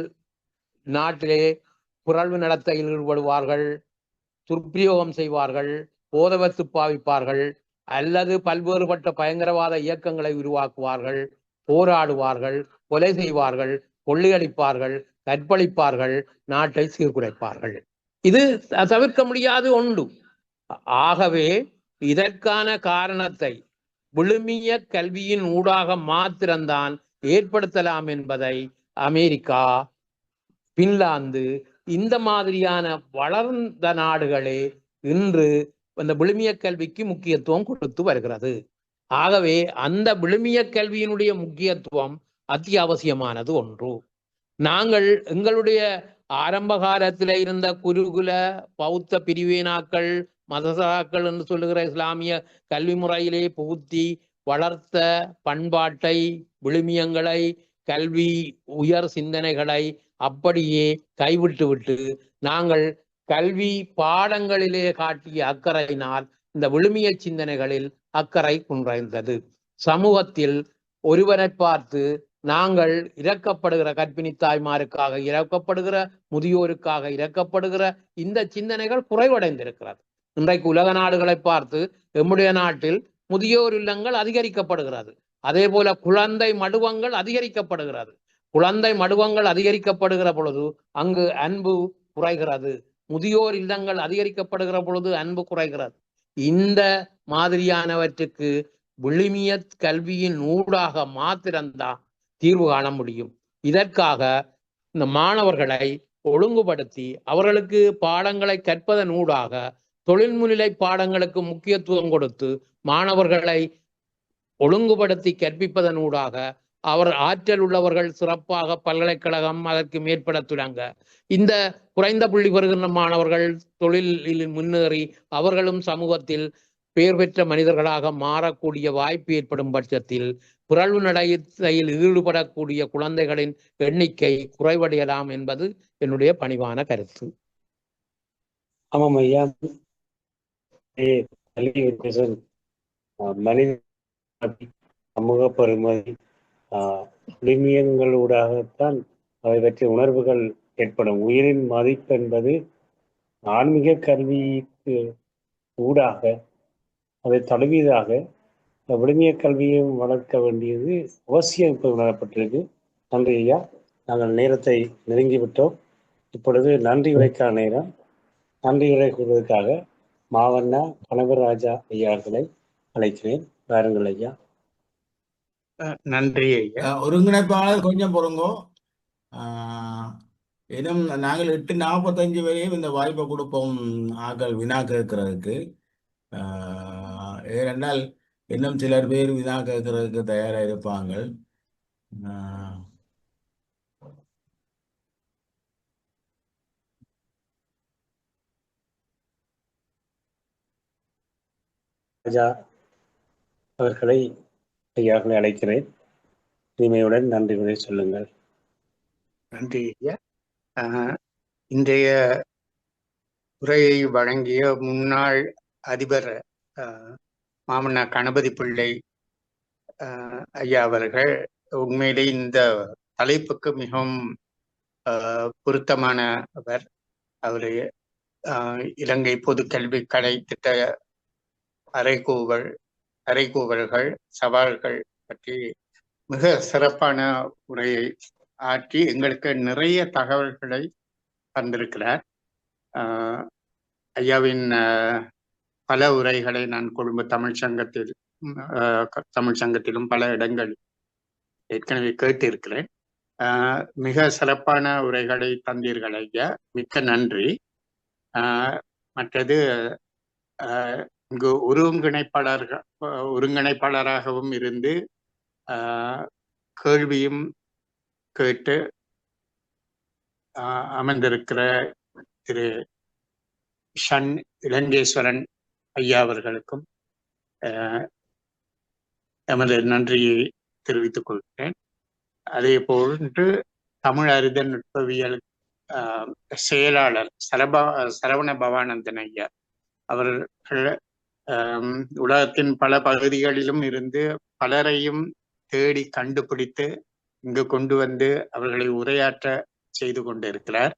நாட்டிலே புரள்வு நடத்தையில் ஈடுபடுவார்கள், துர்பிரயோகம் செய்வார்கள், போதவத்து பாவிப்பார்கள், அல்லது பல்வேறுபட்ட பயங்கரவாத இயக்கங்களை உருவாக்குவார்கள், போராடுவார்கள், கொலை செய்வார்கள், கொள்ளையடிப்பார்கள், கற்பழிப்பார்கள், நாட்டை சீர்குலைப்பார்கள். இது தவிர்க்க முடியாது ஒன்று. ஆகவே இதற்கான காரணத்தை விழுமிய கல்வியின் ஊடாக மாத்திரம்தான் ஏற்படுத்தலாம் என்பதை அமெரிக்கா, பின்லாந்து இந்த மாதிரியான வளர்ந்த நாடுகளே இன்று அந்த விழுமிய கல்விக்கு முக்கியத்துவம் கொடுத்து வருகிறது. ஆகவே அந்த விழுமிய கல்வியினுடைய முக்கியத்துவம் அத்தியாவசியமானது ஒன்று. நாங்கள் எங்களுடைய ஆரம்ப காலத்தில் இருந்த குருகுல பௌத்த பிரிவினாக்கள், மதசகாக்கள் என்று சொல்லுகிற இஸ்லாமிய கல்வி முறையிலே புகுத்தி வளர்த்த பண்பாட்டை, விழுமியங்களை, கல்வி உயர் சிந்தனைகளை அப்படியே கைவிட்டு நாங்கள் கல்வி பாடங்களிலே காட்டிய அக்கறையினால் இந்த விழுமிய சிந்தனைகளில் அக்கறை குறைந்தது. சமூகத்தில் ஒருவரை பார்த்து நாங்கள் இறக்கப்படுகிற கர்ப்பிணி தாய்மாருக்காக இறக்கப்படுகிற, முதியோருக்காக இறக்கப்படுகிற இந்த சிந்தனைகள் குறைவடைந்திருக்கிறது. இன்றைக்கு உலக நாடுகளை பார்த்து எம்முடைய நாட்டில் முதியோர் இல்லங்கள் அதிகரிக்கப்படுகிறது. அதே போல குழந்தை மடுவங்கள் அதிகரிக்கப்படுகிறது. குழந்தை மடுவங்கள் அதிகரிக்கப்படுகிற பொழுது அங்கு அன்பு குறைகிறது. முதியோர் இல்லங்கள் அதிகரிக்கப்படுகிற பொழுது அன்பு குறைகிறது. இந்த மாதிரியானவற்றுக்கு விழுமிய கல்வியின் ஊடாக மாத்திரம்தான் தீர்வு காண முடியும். இதற்காக இந்த மாணவர்களை ஒழுங்குபடுத்தி அவர்களுக்கு பாடங்களை கற்பதன் ஊடாக தொழில்முறை பாடங்களுக்கு முக்கியத்துவம் கொடுத்து மாணவர்களை ஒழுங்குபடுத்தி கற்பிப்பதன் ஊடாக அவர் ஆற்றல் உள்ளவர்கள் சிறப்பாக பல்கலைக்கழகம் அதற்கு மேற்பட துலங்க, இந்த குறைந்த புள்ளி பெறுகின்ற மாணவர்கள் தொழிலில் முன்னேறி அவர்களும் சமூகத்தில் பெயர் பெற்ற மனிதர்களாக மாறக்கூடிய வாய்ப்பு ஏற்படும் பட்சத்தில் புரள்வு நடத்தையில் ஈடுபடக்கூடிய குழந்தைகளின் எண்ணிக்கை குறைவடையலாம் என்பது என்னுடைய பணிவான கருத்து. ஆமாம் ஐயா, மனித சமூக பெருமதி விழுமியங்களூடாகத்தான் அதை பற்றிய உணர்வுகள் ஏற்படும். உயிரின் மதிப்பு என்பது ஆன்மீக கல்விக்கு ஊடாக அதை தழுவியதாக விழுமிய கல்வியும் வளர்க்க வேண்டியது அவசியம் இப்போது உணரப்பட்டிருக்கு. நன்றி ஐயா, நாங்கள் நேரத்தை நெருங்கிவிட்டோம். இப்பொழுது நன்றி உரைக்கான நேரம். நன்றி உரை கூறுவதற்காக மாவண்ணா கனகராஜா ஐயா அவர்களை அழைக்கிறேன். வாருங்கள் ஐயா. நன்றி ஐயா. ஒருங்கிணைப்பாளர் கொஞ்சம் பொறுங்கோ. இன்னும் நாங்கள் 8:45 வரையும் இந்த வாய்ப்பை கொடுப்போம் ஆக்கள் வினா கேட்கறதுக்கு. ஏனென்றால் இன்னும் சிலர் பேர் வினா கேட்கறதுக்கு தயாராக இருப்பாங்க. ராஜா அவர்களை ஐயாக்களை அழைக்கிறேன். இனிமையுடன் நன்றி உரை சொல்லுங்கள். நன்றி ஐயா. இன்றைய உரையை வழங்கிய முன்னாள் அதிபர் மாமன்னா கணபதி பிள்ளை ஐயா அவர்கள் உண்மையிலே இந்த தலைப்புக்கு மிகவும் பொருத்தமானவர். அவரு இலங்கை பொது கல்வி கடை திட்ட அறைகூவல்கள் சவால்கள் பற்றி மிக சிறப்பான உரையை ஆற்றி எங்களுக்கு நிறைய தகவல்களை தந்திருக்கிறார். ஐயாவின் பல உரைகளை நான் கொழும்பு தமிழ் சங்கத்திலும் பல இடங்கள் ஏற்கனவே கேட்டிருக்கிறேன். மிக சிறப்பான உரைகளை தந்தீர்கள் ஐயா, மிக்க நன்றி. மற்றது இங்கு ஒருங்கிணைப்பாளராகவும் இருந்து கேள்வியும் கேட்டு அமர்ந்திருக்கிற திரு ஷண் இலங்கேஸ்வரன் ஐயா அவர்களுக்கும் எமது நன்றியை தெரிவித்துக் கொள்கிறேன். அதே போன்று தமிழ் அறிதல் நுட்பவியல் செயலாளர் சரவண பவானந்தன் ஐயா அவர்கள் உலகத்தின் பல பகுதிகளிலும் இருந்து பலரையும் தேடி கண்டுபிடித்து இங்கு கொண்டு வந்து அவர்களை உரையாற்ற செய்து கொண்டிருக்கிறார்.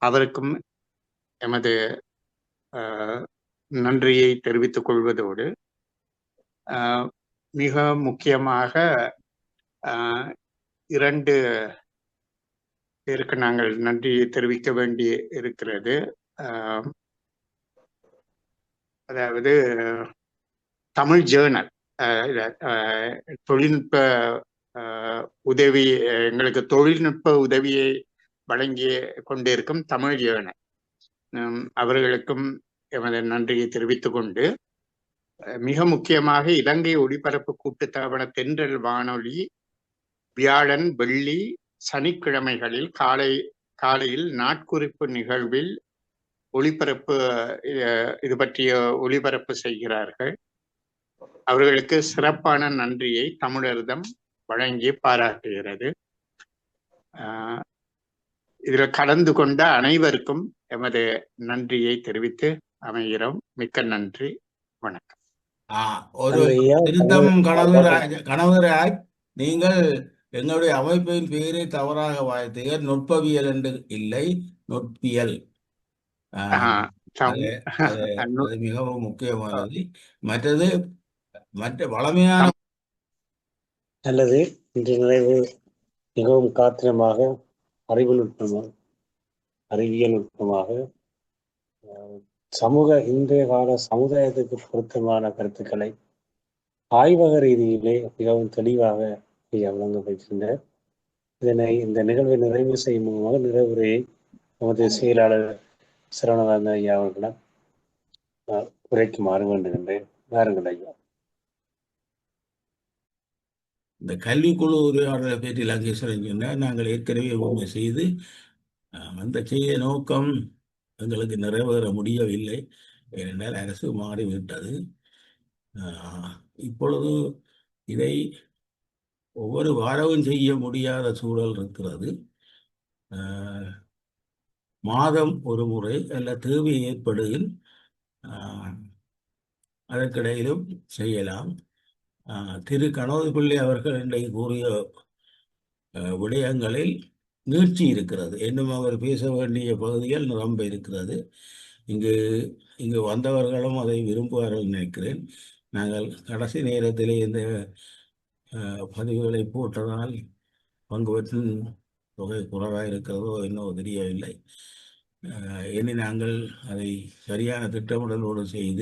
அவருக்கும் எமது நன்றியை தெரிவித்துக் கொள்வதோடு மிக முக்கியமாக 2 பேருக்கு நாங்கள் நன்றியை தெரிவிக்க வேண்டி இருக்கிறது. அதாவது தமிழ் ஜேர்னல் தொழில்நுட்ப உதவி, எங்களுக்கு தொழில்நுட்ப உதவியை வழங்கி கொண்டிருக்கும் தமிழ் ஜேர்னல் அவர்களுக்கும் எமது நன்றியை தெரிவித்துக் கொண்டு, மிக முக்கியமாக இலங்கை ஒளிபரப்பு கூட்டுத்தாபன தென்றல் வானொலி வியாழன் வெள்ளி சனிக்கிழமைகளில் காலையில் நாட்குறிப்பு நிகழ்வில் ஒளிபரப்பு இது பற்றிய ஒளிபரப்பு செய்கிறார்கள். அவர்களுக்கு சிறப்பான நன்றியை தமிழர்தம் வழங்கி பாராட்டுகிறது. இதில் கலந்து கொண்ட அனைவருக்கும் எமது நன்றியை தெரிவித்து அமைகிறோம். மிக்க நன்றி, வணக்கம். ஒரு திருத்தம் கணவராய், நீங்கள் எங்களுடைய அமைப்பின் பெயரை தவறாக வாய்த்தீர்கள். நுட்பவியல் என்று இல்லை, நுட்பியல். அது மிகவும் முக்கியமானது. மற்றது மற்ற வளமையான அல்லது இன்று நிறைவு மிகவும் காத்திரமாக அறிவியல் நுட்பமாக இன்றைய கால சமுதாயத்துக்கு பொருத்தமான கருத்துக்களை ஆய்வக ரீதியிலே மிகவும் தெளிவாக வழங்க வைக்கின்றனர். இந்த நிகழ்வை நிறைவு செய்யும் மூலமாக நிறைவுரையை நமது செயலாளர் சரவணகாந்தன் ஐயா அவர்களிடம் உரைக்குமாறு வேண்டுகின்றேன். வாருங்கள் ஐயா. இந்த கல்விக்குழு உரையாடலை பற்றி லங்கேஸ்வரன் சொன்னால், நாங்கள் ஏற்கனவே உண்மை செய்து அந்த செய்ய நோக்கம் எங்களுக்கு நிறைவேற முடியவில்லை. ஏனென்றால் அரசு மாறிவிட்டது. இப்பொழுது இதை ஒவ்வொரு வாரமும் செய்ய முடியாத சூழல் இருக்கிறது. மாதம் ஒரு முறை அல்ல தேவை ஏற்படுகில் அதற்கிடையிலும் செய்யலாம். திரு கணபதி பிள்ளை அவர்கள் இன்றைக்கு கூறிய விடயங்களில் நீட்சி இருக்கிறது. இன்னும் அவர் பேச வேண்டிய பகுதிகள் நிரம்ப இருக்கிறது. இங்கு வந்தவர்களும் அதை விரும்புவார்கள் நினைக்கிறேன். நாங்கள் கடைசி நேரத்திலே இந்த பதிவுகளை போட்டதால் பங்குபற்றின் தொகை குறைவாக இருக்கிறதோ என்னவோ தெரியவில்லை. இனி நாங்கள் அதை சரியான திட்டமிடலோடு செய்து